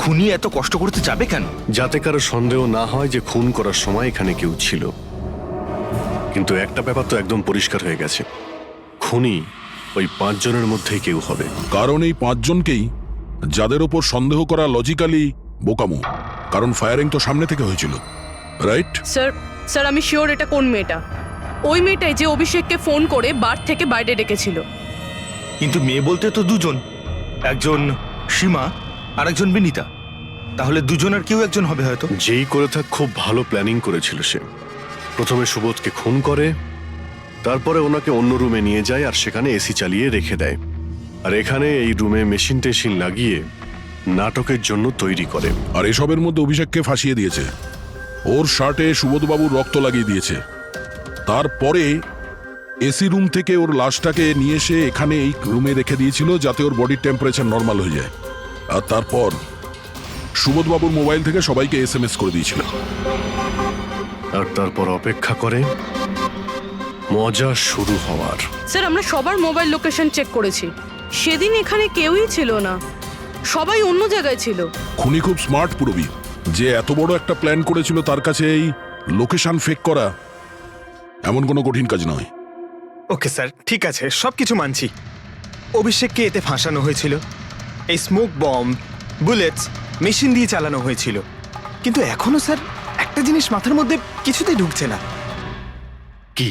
খুনি এত কষ্ট করতে যাবে কেন? যাতে কারো সন্দেহ না হয় যে খুন করার সময় এখানে কেউ ছিল। কিন্তু একটা ব্যাপার তো একদম পরিষ্কার হয়ে গেছে, খুনি ওই 5 জনের মধ্যেই কেউ হবে। কারণ এই 5 জনকেই যাদের ওপর সন্দেহ করা লজিক্যালি বোকামো, কারণ ফায়ারিং তো সামনে থেকে হয়েছিল, রাইট? স্যার স্যার আমি শিওর এটা কোন মেয়েটা, ওই মেয়েটাই যে অভিষেককে ফোন করে বার থেকে বাইরে ডেকেছিল। কিন্তু মেয়ে বলতে তো দুজন, একজন সীমা আর একজন বিনীতা। তাহলে দুজনের কেউ একজন হবে হয়তো। যেই করে থাক খুব ভালো প্ল্যানিং করেছিল সে। প্রথমে সুবোধকে খুন করে, তারপরে ওনাকে অন্য রুমে নিয়ে যায় আর সেখানে এসি চালিয়ে রেখে দেয়। আর এখানে এই রুমে মেশিন টেশিন লাগিয়ে নাটকের জন্য তৈরি করে। আর এসবের মধ্যে অভিষেককে ফাঁসিয়ে দিয়েছে, ওর শার্টে সুবোধবাবুর রক্ত লাগিয়ে দিয়েছে। তারপরে এসি রুম থেকে ওর লাশটাকে নিয়ে এসে এখানে এই রুমে রেখে দিয়েছিল যাতে ওর বডির টেম্পারেচার নর্মাল হয়ে যায়। আর তারপর সুবোধবাবুর মোবাইল থেকে সবাইকে SMS করে দিয়েছিল। আর তারপর অপেক্ষা করে মজা শুরু হওয়ার। স্যার আমরা সবার মোবাইল লোকেশন চেক করেছি, সেদিন এখানে কেউই ছিল না, সবাই অন্য জায়গায় ছিল। খুনি খুব স্মার্ট পুরবি, যে এত বড় একটা প্ল্যান করেছিল তার কাছে এই লোকেশন ফেক করা এমন কোনো কঠিন কাজ নয়। ওকে স্যার, ঠিক আছে, সবকিছু মানছি। অভিষেককে এতে ফাঁসানো হয়েছিল, এই স্মোক বম্ব, বুলেটস, মেশিন দিয়ে চালানো হয়েছিল। কিন্তু এখনো স্যার একটা জিনিস মাথার মধ্যে কিছুতেই ঢুকছে না। কি?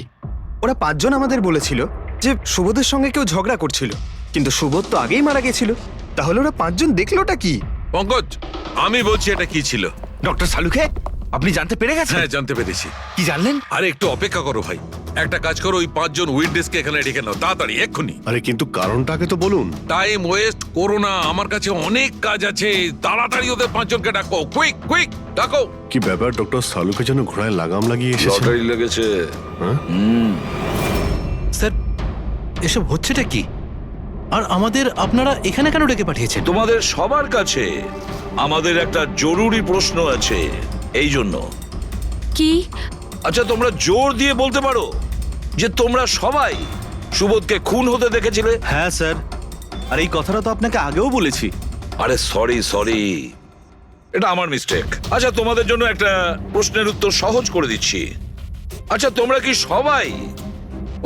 ওরা 5 জন আমাদের বলেছিল যে সুবোধের সঙ্গে কেউ ঝগড়া করছিল, কিন্তু সুবোধ তো আগেই মারা গেছিল। তাহলে ওরা 5 জন দেখলোটা কি? পঙ্কজ, আমি বলছি এটা কি ছিল। ডক্টর সালুকে, আপনি জানতে পেরে গেছেন? হ্যাঁ, জানতে পেরেছি। কি জানলেন? আরে একটু অপেক্ষা করো ভাই, একটা কাজ করো, ওই 5 জন উইটনেসকে এখানে ডেকে নাও তাড়াতাড়ি, এক্ষুনি। আরে কিন্তু কারণটাকে তো বলুন। টাইম ওয়েস্ট করো না, আমার কাছে অনেক কাজ আছে। তাড়াতাড়ি ওদের 5 জনকে ডাকো, কুইক কুইক ডাকো। কি ব্যাপার, ডক্টর সালুকে যেন ঘোড়ায় লাগাম লাগিয়ে এসেছে। লটারি লেগেছে। স্যার এসব হচ্ছেটা কি? আর আমাদের আপনারা এখানে কেন ডেকে পাঠিয়েছেন? তোমাদের সবার কাছে আমাদের একটা জরুরি প্রশ্ন আছে, এই জন্য। কি? আচ্ছা, তোমরা জোর দিয়ে বলতে পারো যে তোমরা সবাই সুবোধকে খুন হতে দেখেছিলে? হ্যাঁ স্যার, আর এই কথাটা তো আপনাকে আগেও বলেছি। আরে সরি, এটা আমার মিস্টেক। আচ্ছা, তোমাদের জন্য একটা প্রশ্নের উত্তর সহজ করে দিচ্ছি। আচ্ছা, তোমরা কি সবাই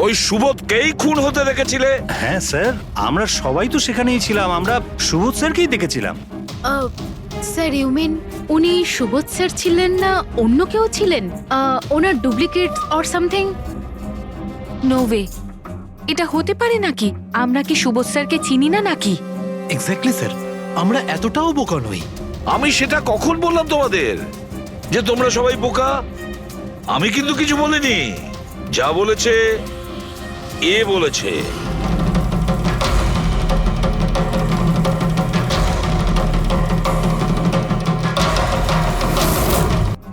ওই সুবোধকেই খুন হতে দেখেছিলে? হ্যাঁ স্যার, আমরা সবাই তো সেখানেই ছিলাম, আমরা সুবোধ স্যারকেই দেখেছিলাম। স্যার ইউ মিন উনি সুবোধ স্যার ছিলেন না অন্য কেউ ছিলেন? ওনার duplicate or something? No way, এটা হতে পারে নাকি? আমরা কি সুবোধ স্যারকে চিনি না নাকি? এক্স্যাক্টলি স্যার, আমরা এতটাও বোকা নই। আমি সেটা কখন বললাম তোমাদের যে তোমরা সবাই বোকা? আমি কিন্তু কিছু বলিনি, যা বলেছে এ বলেছে।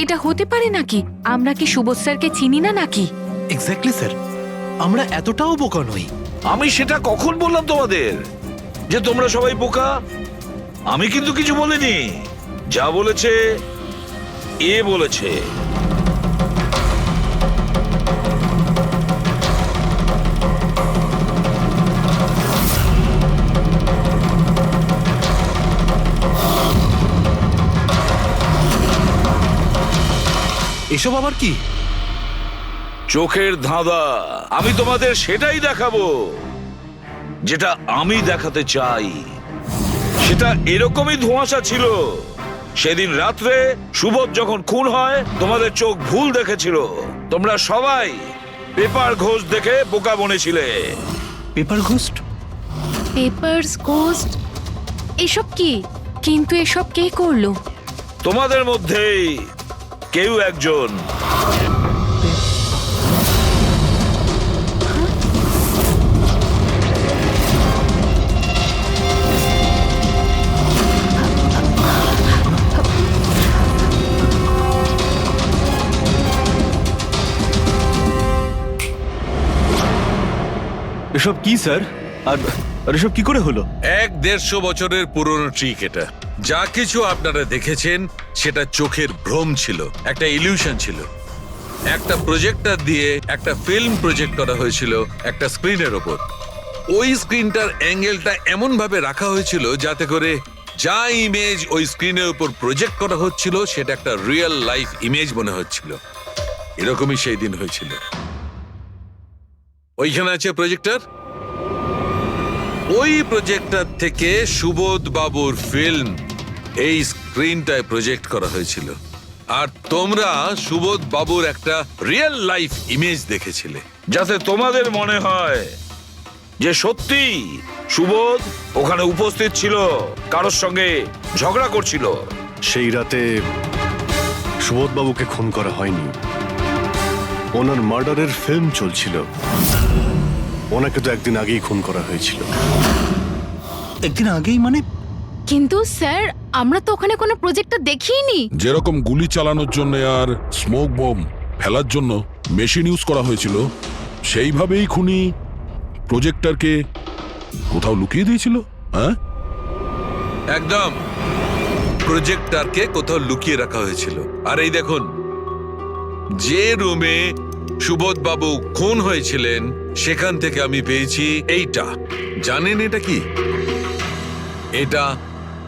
এটা হতে পারে নাকি? আমরা কি সুবোধ স্যারকে চিনি না নাকি? এক্স্যাক্টলি স্যার, আমরা এতটাও বোকা নই। আমি সেটা কখন বললাম তোমাদের যে তোমরা সবাই বোকা? আমি কিন্তু কিছু বলিনি, যা বলেছে এ বলেছে। এসব আবার কি? চোখের ধাঁধা। আমি তোমাদের সেটাই দেখাবো যেটা আমি দেখাতে চাই। সেটা এরকমই ধোঁয়াশা ছিল। সেদিন রাত্রে সুবোধ যখন খুন হয়, তোমাদের চোখ ভুল দেখেছিল। তোমরা সবাই পেপার ঘোষ দেখে বোকা বনেছিলে। Paper ghost? Papers ghost? এসব কি? কিন্তু এসব কে করলো? তোমাদের মধ্যেই কেউ একজন। এসব কি স্যার? আর এসব কি করে হলো? 150 বছরের পুরনো ট্রিক এটা। যা কিছু আপনারা দেখেছেন সেটা চোখের ভ্রম ছিল, একটা ইলিউশন ছিল। একটা প্রজেক্টর দিয়ে একটা ফিল্ম প্রজেক্ট করা হয়েছিল একটা স্ক্রিনের ওপর। ওই স্ক্রিনটার অ্যাঙ্গেলটা এমন ভাবে রাখা হয়েছিল যাতে করে যা ইমেজ ওই স্ক্রিনের উপর প্রজেক্ট করা হচ্ছিল সেটা একটা রিয়েল লাইফ ইমেজ মনে হচ্ছিল। এরকমই সেই দিন হয়েছিল। ওইখানে আছে প্রজেক্টর। ওই প্রজেক্টর থেকে সুবোধ বাবুর ফিল্ম এই স্ক্রিনটায় প্রজেক্ট করা হয়েছিল, আর তোমরা সুবোধ বাবুর একটা রিয়েল লাইফ ইমেজ দেখেছিলে। যাতে তোমাদের মনে হয় যে সত্যি সুবোধ ওখানে উপস্থিত ছিল, কারোর সঙ্গে ঝগড়া করছিল। সেই রাতে সুবোধবাবুকে খুন করা হয়নি, ওনার মার্ডারের ফিল্ম চলছিল। ওনাকে তো একদিন আগেই খুন করা হয়েছিল। একদিন আগেই মানে? কিন্তু স্যার, আমরা তো ওখানে কোনো প্রজেক্টটা দেখিনি। যেরকম গুলি চালানোর জন্য আর স্মোক বম ফেলার জন্য মেশিন ইউজ করা হয়েছিল, সেইভাবেই খুনি প্রজেক্টরকে কোথাও লুকিয়ে দিয়েছিল। হ্যাঁ, একদম প্রজেক্টরকে কোথাও লুকিয়ে রাখা হয়েছিল। আর এই দেখুন, যে রুমে সুবোধ বাবু খুন হয়েছিলেন সেখান থেকে আমি পেয়েছি এইটা। জানেন এটা কি? এটা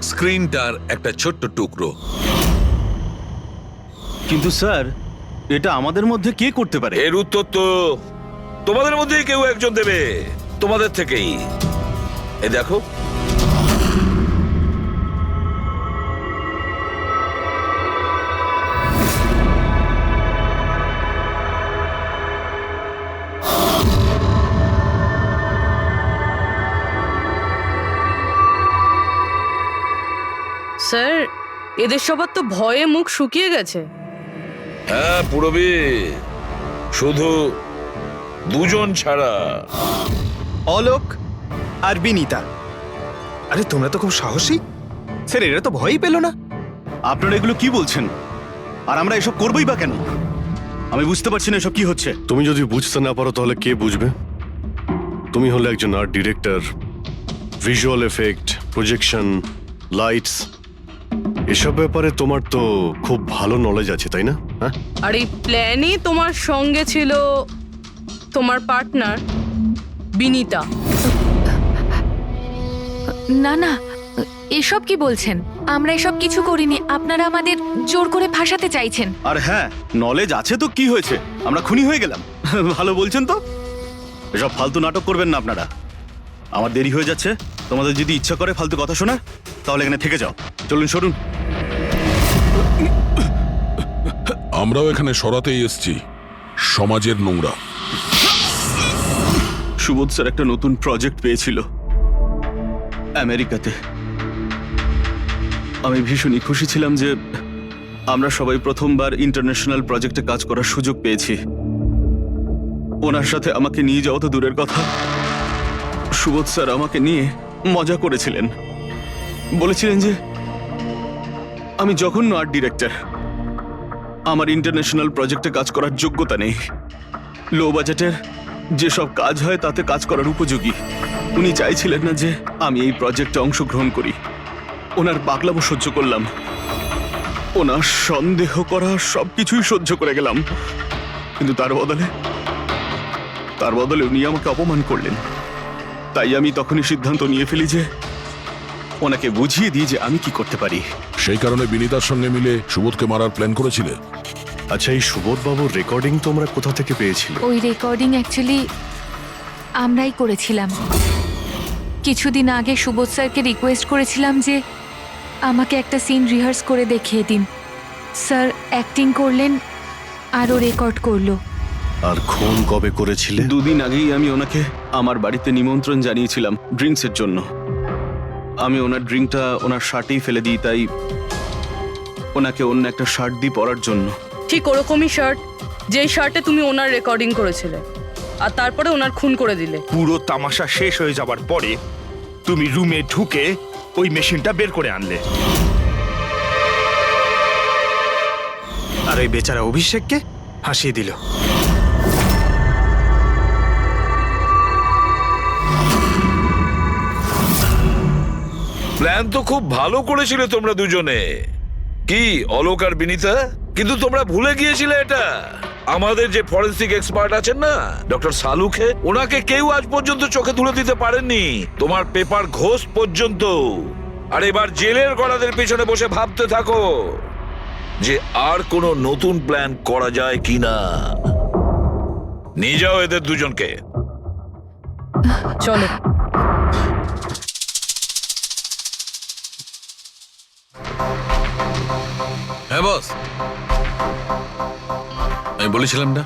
স্ক্রিনটার একটা ছোট্ট টুকরো। কিন্তু স্যার, এটা আমাদের মধ্যে কে করতে পারে? এর উত্তর তো তোমাদের মধ্যেই কেউ একজন দেবে, তোমাদের থেকেই। এ দেখো, স্যার, এদের সবার তো ভয়ে মুখ শুকিয়ে গেছে। হ্যাঁ পুরবী, শুধু দুজন ছাড়া। অলোক আর বিনীতা। আরে তোমরা তো খুব সাহসী। স্যার, এরা তো ভয়ই পেল না। আপনারা এগুলো কি বলছেন? আর আমরা এসব করবোই বা কেন? আমি বুঝতে পারছি না এসব কি হচ্ছে। তুমি যদি বুঝতে না পারো তাহলে কে বুঝবে? তুমি হলে একজন art director, visual effect, projection, lights, এসব ব্যাপারে তোমার তো খুব ভালো নলেজ আছে, তাই না? হ্যাঁ, আর এই প্ল্যানে তোমার সঙ্গে ছিল তোমার পার্টনার বিনীতা। না না, এসব কি বলছেন? আমরা এসব কিছু করিনি। আপনারা আমাদের জোর করে ফাঁসাতে চাইছেন। আর হ্যাঁ, নলেজ আছে তো কি হয়েছে? আমরা খুনি হয়ে গেলাম। ভালো বলছেন তো। এসব ফালতু নাটক করবেন না আপনারা। আমার দেরি হয়ে যাচ্ছে। তোমাদের যদি ইচ্ছা করে ফালতু কথা শোনার, তাহলে এখানে থেকে যাও। চলুন, সরুন। আমরাও এখানে সরাতেই এসছি সমাজের নোংরা। সুবোধ স্যার একটা নতুন প্রজেক্ট পেয়েছিল আমেরিকাতে। আমি ভীষণই খুশি ছিলাম যে আমরা সবাই প্রথমবার ইন্টারন্যাশনাল প্রজেক্টে কাজ করার সুযোগ পেয়েছি। ওনার সাথে আমাকে নিয়ে যাওয়া তো দূরের কথা, সুবোধ স্যার আমাকে নিয়ে মজা করেছিলেন। বলেছিলেন যে আমি জঘন্য আর্ট ডিরেক্টর, আমার ইন্টারন্যাশনাল প্রজেক্টে কাজ করার যোগ্যতা নেই, লো বাজেটের যেসব কাজ হয় তাতে কাজ করার উপযোগী। উনি চাইছিলেন না যে আমি এই প্রজেক্টে অংশগ্রহণ করি। ওনার পাগলামো সহ্য করলাম, ওনার সন্দেহ করা সবকিছুই সহ্য করে গেলাম। কিন্তু তার বদলে উনি আমাকে অপমান করলেন। তাই আমি তখনই সিদ্ধান্ত নিয়ে ফেলি যে ওনাকে বুঝিয়ে দিই যে আমি কি করতে পারি। সেই কারণে বিনীতার সঙ্গে মিলে সুবোধকে মারার প্ল্যান করেছিলে। আচ্ছা, এই সুবোধবাবুর রেকর্ডিং তোমরা কোথা থেকে পেয়েছিলে? ওই রেকর্ডিং অ্যাকচুয়ালি আমরাই করেছিলাম। কিছুদিন আগে সুবোধ স্যারকে রিকোয়েস্ট করেছিলাম যে আমাকে একটা সিন রিহার্স করে দেখিয়ে দিন। স্যার অ্যাক্টিং করলেন আরও রেকর্ড করলো। আর খুন কবে করেছিলে? 2 দিন আগেই আমি ওনাকে আমার বাড়িতে নিমন্ত্রণ জানিয়েছিলাম ড্রিঙ্কসের জন্য। আমি ওনার ড্রিঙ্কটা ওনার শার্টেই ফেলে দিই, তাই ওনাকে অন্য একটা শার্ট দিই পরার জন্য। ঠিক ওরকমই শার্ট যেই শার্টে তুমি ওনার রেকর্ডিং করেছিলে আর তারপরে ওনার খুন করে দিলে। পুরো তামাশা শেষ হয়ে যাবার পরে তুমি রুমে ঢুকে ওই মেশিনটা বের করে আনলে, আর ওই বেচারা অভিষেককে হাসিয়ে দিল। প্ল্যান তো খুব ভালো করেছিলে তোমরা দুজনে, কি অলোক আর বিনীতা, কিন্তু তোমরা ভুলে গিয়েছিলে এটা আমাদের যে ফরেন্সিক এক্সপার্ট আছেন না ডক্টর সালুখে, ওনাকে কেউ আজ পর্যন্ত চোখে তুলে দিতে পারেননি, তোমার পেপার ঘোষ পর্যন্ত। আর এবার জেলের গড়াদের পেছনে বসে ভাবতে থাকো যে আর কোনো নতুন প্ল্যান করা যায় কিনা। নিয়ে যাও এদের দুজনকে। চলো। হ্যাঁ বস, আমি বলেছিলাম না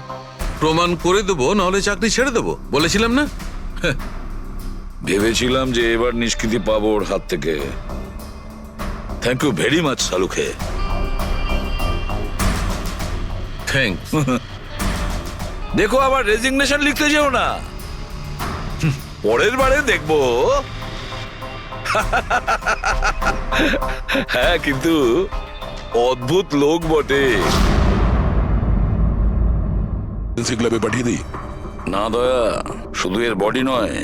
প্রমাণ করে দেবো, নাহলে চাকরি ছেড়ে দেবো, বলেছিলাম না? ভেবেছিলাম যে এবার নিষ্কৃতি পাবো ওর হাত থেকে। Thank you very much Salukhe. Thanks. দেখো আবার রেজিগনেশন লিখতে যেও না, পরের বারে দেখবো। হ্যাঁ কিন্তু অদ্ভুত লোক বটে। ক্লাবে পাঠিয়ে দিই? না দয়া, শুধু এর বডি নয়,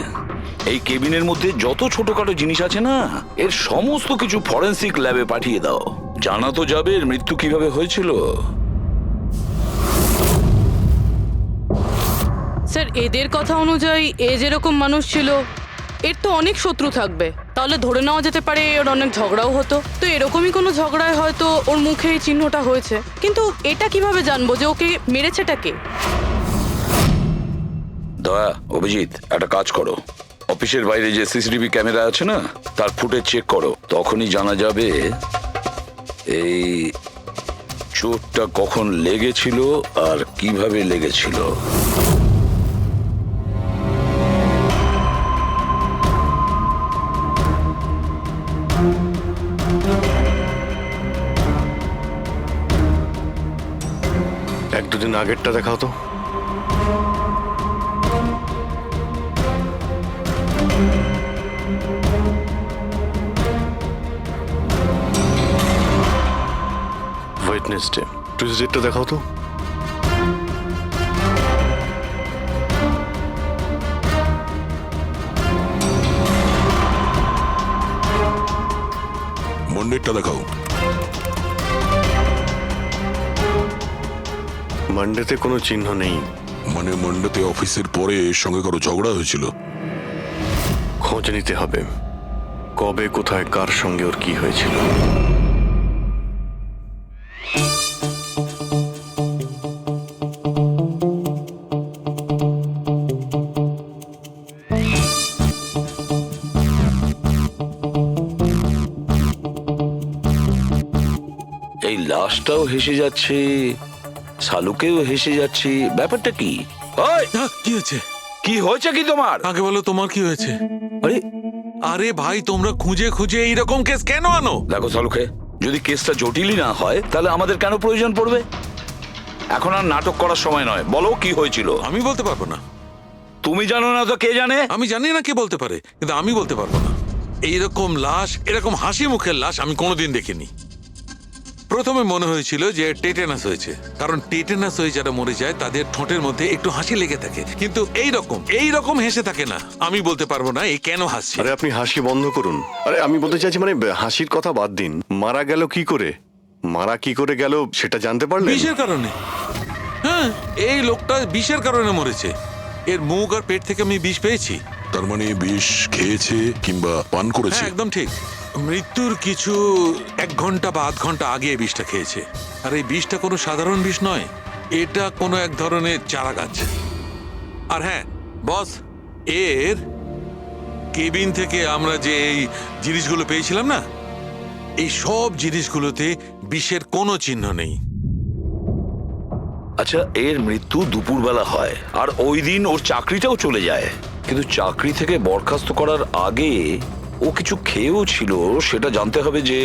এই কেবিনের মধ্যে যত ছোটখাটো জিনিস আছে না, এর সমস্ত কিছু ফরেন্সিক ল্যাবে পাঠিয়ে দাও। জানা তো যাবে এর মৃত্যু কিভাবে হয়েছিল। স্যার এদের কথা অনুযায়ী এ যেরকম মানুষ ছিল, এর তো অনেক শত্রু থাকবে, তাহলে ধরে নেওয়া যেতে পারে ওর অনেক ঝগড়াও হতো। তো এরকমই কোনো ঝগড়ায় হয়তো ওর মুখে এই চিহ্নটা হয়েছে, কিন্তু এটা কিভাবে জানবো যে ওকে মেরেছেটা কে? দয়া, অভিজিৎ একটা কাজ করো, অফিসের বাইরে যে সিসিটিভি ক্যামেরা আছে না তার ফুটেজ চেক করো, তখনই জানা যাবে এই চোটটা কখন লেগেছিল আর কিভাবে লেগেছিল। এক দুদিন আগেরটা দেখাও তো। ওয়েডনেসডে, টুইসডেটা দেখাও তো। মন্ডেরটা দেখাও। মানডেতে কোনো চিহ্ন নেই। মানে মন্ডেতে অফিসের পরে এর সঙ্গে কারো ঝগড়া হয়েছিল? খোঁজ নিতে হবে, কবে কোথায় কার সঙ্গে ওর কি হয়েছিল। এই লাশটাও হেসে যাচ্ছে, শালুকেও হেসে যাচ্ছে, ব্যাপারটা কি? কি হয়েছে? কি হয়েছে কি তোমার? আগে বলো তোমার কি হয়েছে? আরে আরে ভাই, তোমরা খুঁজে খুঁজে এইরকম কেস কেন আনো? দেখো শালুকে, যদি কেসটা জটিলই না হয় তাহলে আমাদের কেন প্রয়োজন পড়বে? এখন আর নাটক করার সময় নয়, বলো কি হয়েছিল। আমি বলতে পারবো না। তুমি জানো না তো কে জানে? আমি জানি না কে বলতে পারে, কিন্তু আমি বলতে পারবো না। এইরকম লাশ, এরকম হাসি মুখের লাশ আমি কোনোদিন দেখিনি। প্রথমে মনে হয়েছিল যে টেটেনাস হয়েছে, কারণ টেটেনাস হয়ে যারা মরে যায় তাদের ঠোঁটের মধ্যে একটু হাসি লেগে থাকে, কিন্তু এইরকম হেসে থাকে না। আমি বলতে পারবো না এই কেন হাসছে। আরে আপনি হাসি বন্ধ করুন। আরে আমি বলতে চাইছি মানে হাসির কথা বাদ দিন, মারা গেল কি করে, মারা কি করে গেল সেটা জানতে পারলেন? বিষের কারণে। হ্যাঁ, এই লোকটা বিষের কারণে মরেছে। এর মুখ আর পেট থেকে আমি বিষ পেয়েছি। তার মানে বিষ খেয়েছে কিংবা পান করেছে? হ্যাঁ, একদম ঠিক। মৃত্যুর কিছু 1 ঘন্টা বা আধ ঘন্টা আগে এই বিষটা খেয়েছে। আর এই বিষটা কোনো সাধারণ বিষ নয়, এটা কোনো এক ধরনের চারা গাছ। আর হ্যাঁ বস, এর কেবিন থেকে আমরা যে এই জিনিসগুলো পেয়েছিলাম না, এই সব জিনিসগুলোতে বিষের কোনো চিহ্ন নেই। আচ্ছা, এর মৃত্যু দুপুরবেলা হয় আর ওই দিন ওর চাকরিটাও চলে যায়, কিন্তু চাকরি থেকে বরখাস্ত করার আগে ও ও কিছু খেয়েও ছিল, সেটা জানতে হবে যে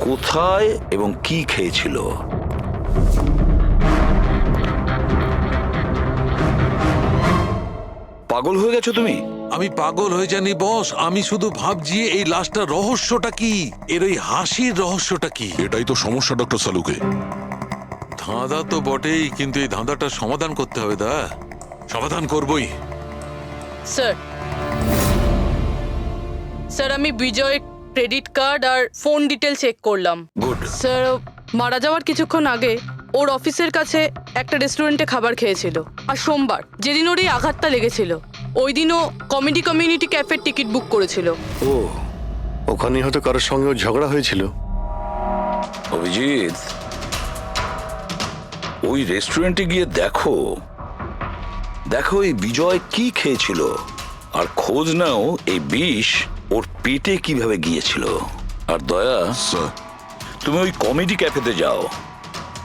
কোথায় এবং কি খেয়েছিল। পাগল হয়ে গেছো তুমি? আমি পাগল হয়ে জানি বস, আমি শুধু ভাবছি এই লাশটার রহস্যটা কি, এর ওই হাসির রহস্যটা কি। এটাই তো সমস্যা ডক্টর সালুকে। ধাঁধা তো বটেই, কিন্তু এই ধাঁধাটার সমাধান করতে হবে। সমাধান করবই। স্যার, স্যার আমি বিজয়ের ক্রেডিট কার্ড আর ফোন ডিটেল চেক করলাম। গুড। স্যার, মারা যাওয়ার কিছুক্ষণ আগে ওর অফিসের কাছে একটা রেস্টুরেন্টে খাবার খেয়েছিল। আর সোমবার, যেদিন ওর এই আঘাতটা লেগেছিল, ওই দিনও কমেডি কমিউনিটি ক্যাফের টিকিট বুক করেছিল। ও, ওখানে হয়তো কারোর সঙ্গে ওর ঝগড়া হয়েছিল। অভিজিৎ, ওই রেস্টুরেন্টে গিয়ে দেখো দেখো এই বিজয় কি খেয়েছিল, আর খোঁজ নাও এই বিষ ওর পেটে কিভাবে গিয়েছিল। আর দয়া, তুমি ওই কমেডি ক্যাফেতে যাও,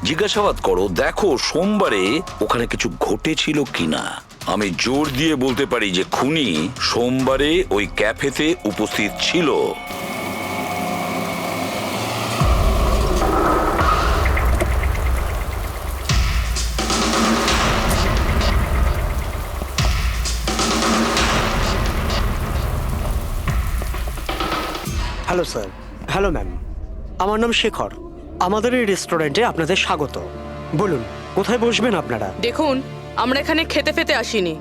জিজ্ঞাসাবাদ করো, দেখো সোমবারে ওখানে কিছু ঘটেছিল কিনা। আমি জোর দিয়ে বলতে পারি যে খুনি সোমবারে ওই ক্যাফেতে উপস্থিত ছিল। Hello sir. হ্যালো ম্যাম, আমার নাম শেখর। আমাদের এই রেস্টুরেন্টে আপনাদের স্বাগত। বলুন, কোথায় বসবেন আপনারা? দেখুন, আমরা এখানে খেতে ফেতে আসিনি,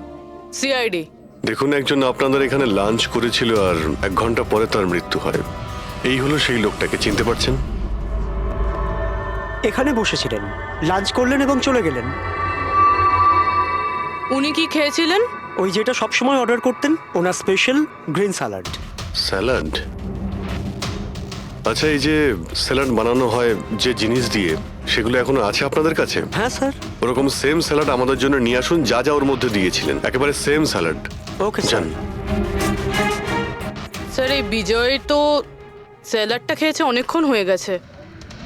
সিআইডি। দেখুন, একজন আপনাদের এখানে লাঞ্চ করেছিল আর 1 ঘন্টা পরে তার মৃত্যু হয়। এই হলো সেই লোকটাকে, চিনতে পারছেন? এখানে বসেছিলেন, লাঞ্চ করলেন এবং চলে গেলেন। উনি কি খেয়েছিলেন? ওই যেটা সবসময় অর্ডার করতেন, ওনার স্পেশাল গ্রিন স্যালাড। স্যালাড? আচ্ছা, এই যে স্যালাড বানানো হয় যে জিনিস দিয়ে, সেগুলো এখনো আছে আপনাদের কাছে? হ্যাঁ স্যার। ওরকম সেম স্যালাড আমাদের জন্য নিয়ে আসুন, যা যা ওর মধ্যে দিয়েছিলেন, একেবারে same salad. Okay sir. Sir, এই বিজয় তো স্যালাডটা খেয়েছে অনেকক্ষণ হয়ে গেছে।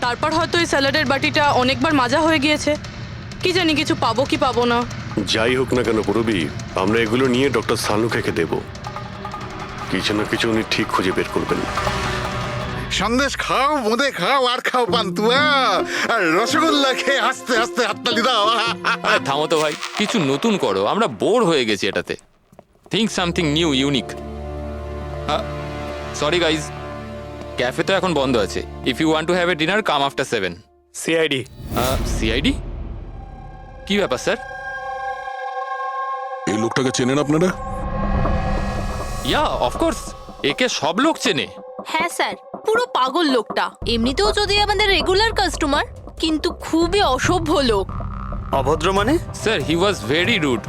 তারপর হয়তো এই স্যালাডের বাটিটা অনেকবার মাজা হয়ে গিয়েছে। কি জানি কিছু পাবো কি পাবো না। যাই হোক না কেন পুরবি, আমরা এগুলো নিয়ে ডক্টর সানুকে দেব। কিছু না কিছু উনি ঠিক খুঁজে বের করবেন। সন্দেশ খাও, বোঁদে খাও, আর খাও পান্তুয়া, আর রসগোল্লা খেয়ে হাসতে হাসতে হাততালি দাও। থামো তো ভাই, কিছু নতুন করো, আমরা বোর হয়ে গেছি এটাতে। Think something new, unique. Sorry guys, cafe তো এখন বন্ধ আছে। If you want to have a dinner, come after 7। CID. CID? কি ব্যাপার স্যার? এই লোকটাকে চেনেন আপনারা? ইয়া, অফকোর্স, একে সব লোক চেনে। হ্যাঁ স্যার, পুরো পাগল লোকটা। এমনিতেও যদি আমাদের রেগুলার কাস্টমার, কিন্তু খুবই অসভ্য লোক। অভদ্র মানে? Sir, he was very rude.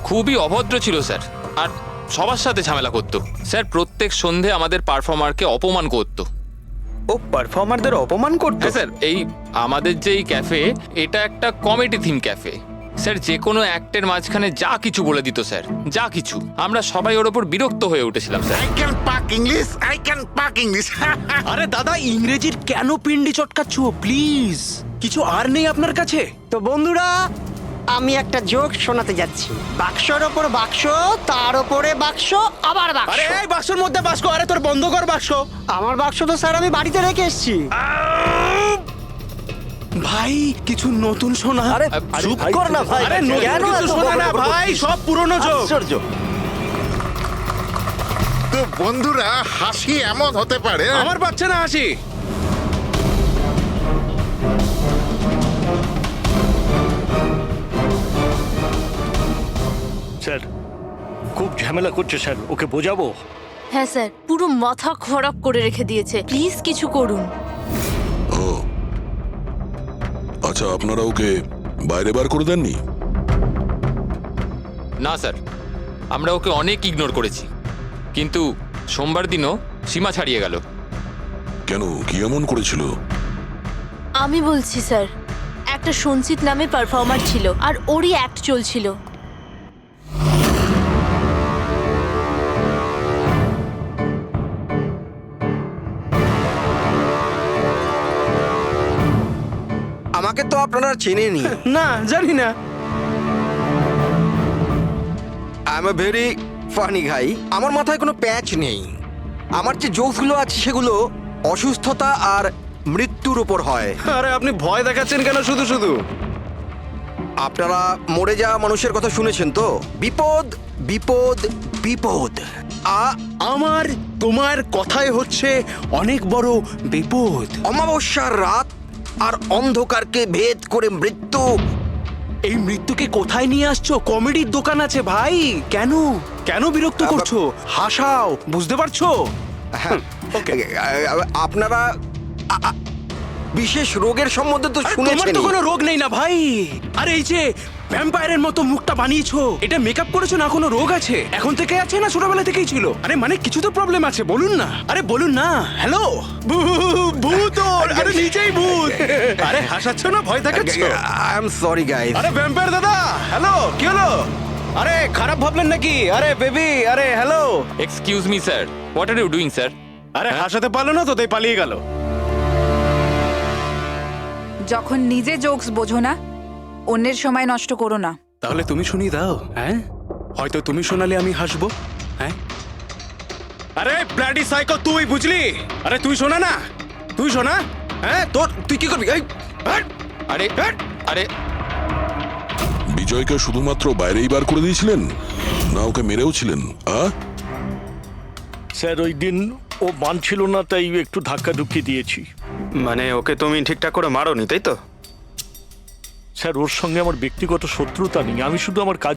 খুবই অভদ্র ছিল স্যার, আর সবার সাথে ঝামেলা করতো। স্যার, প্রত্যেক সন্ধে আমাদের পারফর্মারকে অপমান করতো। ও পারফর্মারদের অপমান করতো? হ্যাঁ স্যার, এই আমাদের যে এই ক্যাফে, এটা একটা কমেডি থিম ক্যাফে। স্যার, যে কোনো অ্যাক্টের মাঝখানে যা কিছু বলে দিত স্যার, যা কিছু। আমরা সবাই ওর ওপর বিরক্ত হয়ে উঠেছিলাম স্যার। আই ক্যান পাক ইংলিশ, আই ক্যান পাক ইংলিশ। আরে দাদা, ইংরেজির কেন পিন্ডি চটকাচ্ছ? প্লিজ, কিছু আর নেই আপনার কাছে? তো বন্ধুরা, আমি একটা জোক শোনাতে যাচ্ছি। বাক্সর ওপর বাক্স, তার ওপরে বাক্স, আবার বাক্স। আরে এই বাক্সর মধ্যে বাক্স, আরে তোর বন্ধ কর বাক্স। আমার বাক্স তো স্যার আমি বাড়িতে রেখে এসেছি। ভাই, কিছু নতুন শোনা। আরে চুপ কর না ভাই। আরে নতুন কিছু শোনা না ভাই, সব পুরনো জোক। তো বন্ধুরা, হাসি এমন হতে পারে। আমার পাচ্ছে না হাসি। স্যার, খুব ঝামেলা করছে স্যার, ওকে বোঝাবো? হ্যাঁ স্যার, পুরো মাথা খারাপ করে রেখে দিয়েছে। প্লিজ কিছু করুন। ও আচ্ছা, আপনারা ওকে বাইরে বার করে দেননি? না স্যার, আমরা ওকে অনেক ইগনোর করেছি, কিন্তু সোমবার দিনও সীমা ছাড়িয়ে গেল। কেন, কি এমন করেছিল? আমি বলছি স্যার, একটা সঞ্চিত নামে পারফর্মার ছিল, আর ওরই অ্যাক্ট চলছিল। আমাকে তো আপনারা চেনেনি। না, জানি না। I am a very funny guy. আমার মাথায় কোনো প্যাচ নেই। আমার যে জোকসগুলো আছে সেগুলো অসুস্থতা আর মৃত্যুর উপর হয়। আরে আপনি ভয় দেখাচ্ছেন কেন শুধু শুধু? আপনারা মরে যাওয়া মানুষের কথা শুনেছেন তো? বিপদ বিপদ বিপদ। আমার তোমার কথাই হচ্ছে অনেক বড় বিপদ। অমাবস্যার রাত আর অন্ধকারকে ভেদ করে মৃত্যু। এই মৃত্যুকে কোথায় নিয়ে আসছো? কমেডির দোকান আছে ভাই, কেন কেন বিরক্ত করছো? হাসাও, বুঝতে পারছো? আপনারা বিশেষ রোগের সম্বন্ধে তো তোমার শুনেছেন। তো কোনো রোগ নেই না ভাই। আরে এই যে ভ্যাম্পায়ারের মতো মুখটা বানিয়েছো, এটা মেকআপ করেছো না? কোনো রোগ আছে? এখন থেকে আছে না ছোটবেলা থেকেই ছিল? আরে মানে কিছু তো প্রবলেম আছে, বলুন না। আরে বলুন না। হ্যালো, ভূত! আরে নিজেই ভূত। আরে হাসাচ্ছ না, ভয় দেখাচ্ছ? I am sorry guys. আরে ভ্যাম্পায়ার দাদা, হ্যালো, কি হলো? আরে খারাপ ভাবলেন নাকি? আরে বেবি, আরে hello. Excuse me sir, what are you doing sir? আরে হাসাতে পারলো না তো, তাই পালিয়ে গেল। যখন নিজে জোকস বোঝো না, অন্যের সময় নষ্ট করো না। তাহলে তুমি শুনিয়ে দাও। হ্যাঁ, হয়তো তুমি শোনালে আমি হাসবো। হ্যাঁ, আরে ব্লাডি সাইকো, তুই বুঝলি? আরে তুই শোনা না, তুই শোনা। হ্যাঁ, তোর তুই কি করবি? আরে আরে বিজয়কে শুধুমাত্র বাইরেই বার করে দিয়েছিলেন, না ওকে মেরেও ছিলেন? স্যার ওই দিন ও মানছিল না, তাই একটু ধাক্কা ধুক্কি দিয়েছি। মানে ওকে তুমি ঠিকঠাক করে মারোনি, তাই তো? স্যার ওর সঙ্গে আমার ব্যক্তিগত শত্রুতা নেই, আমি শুধু আমার কাজ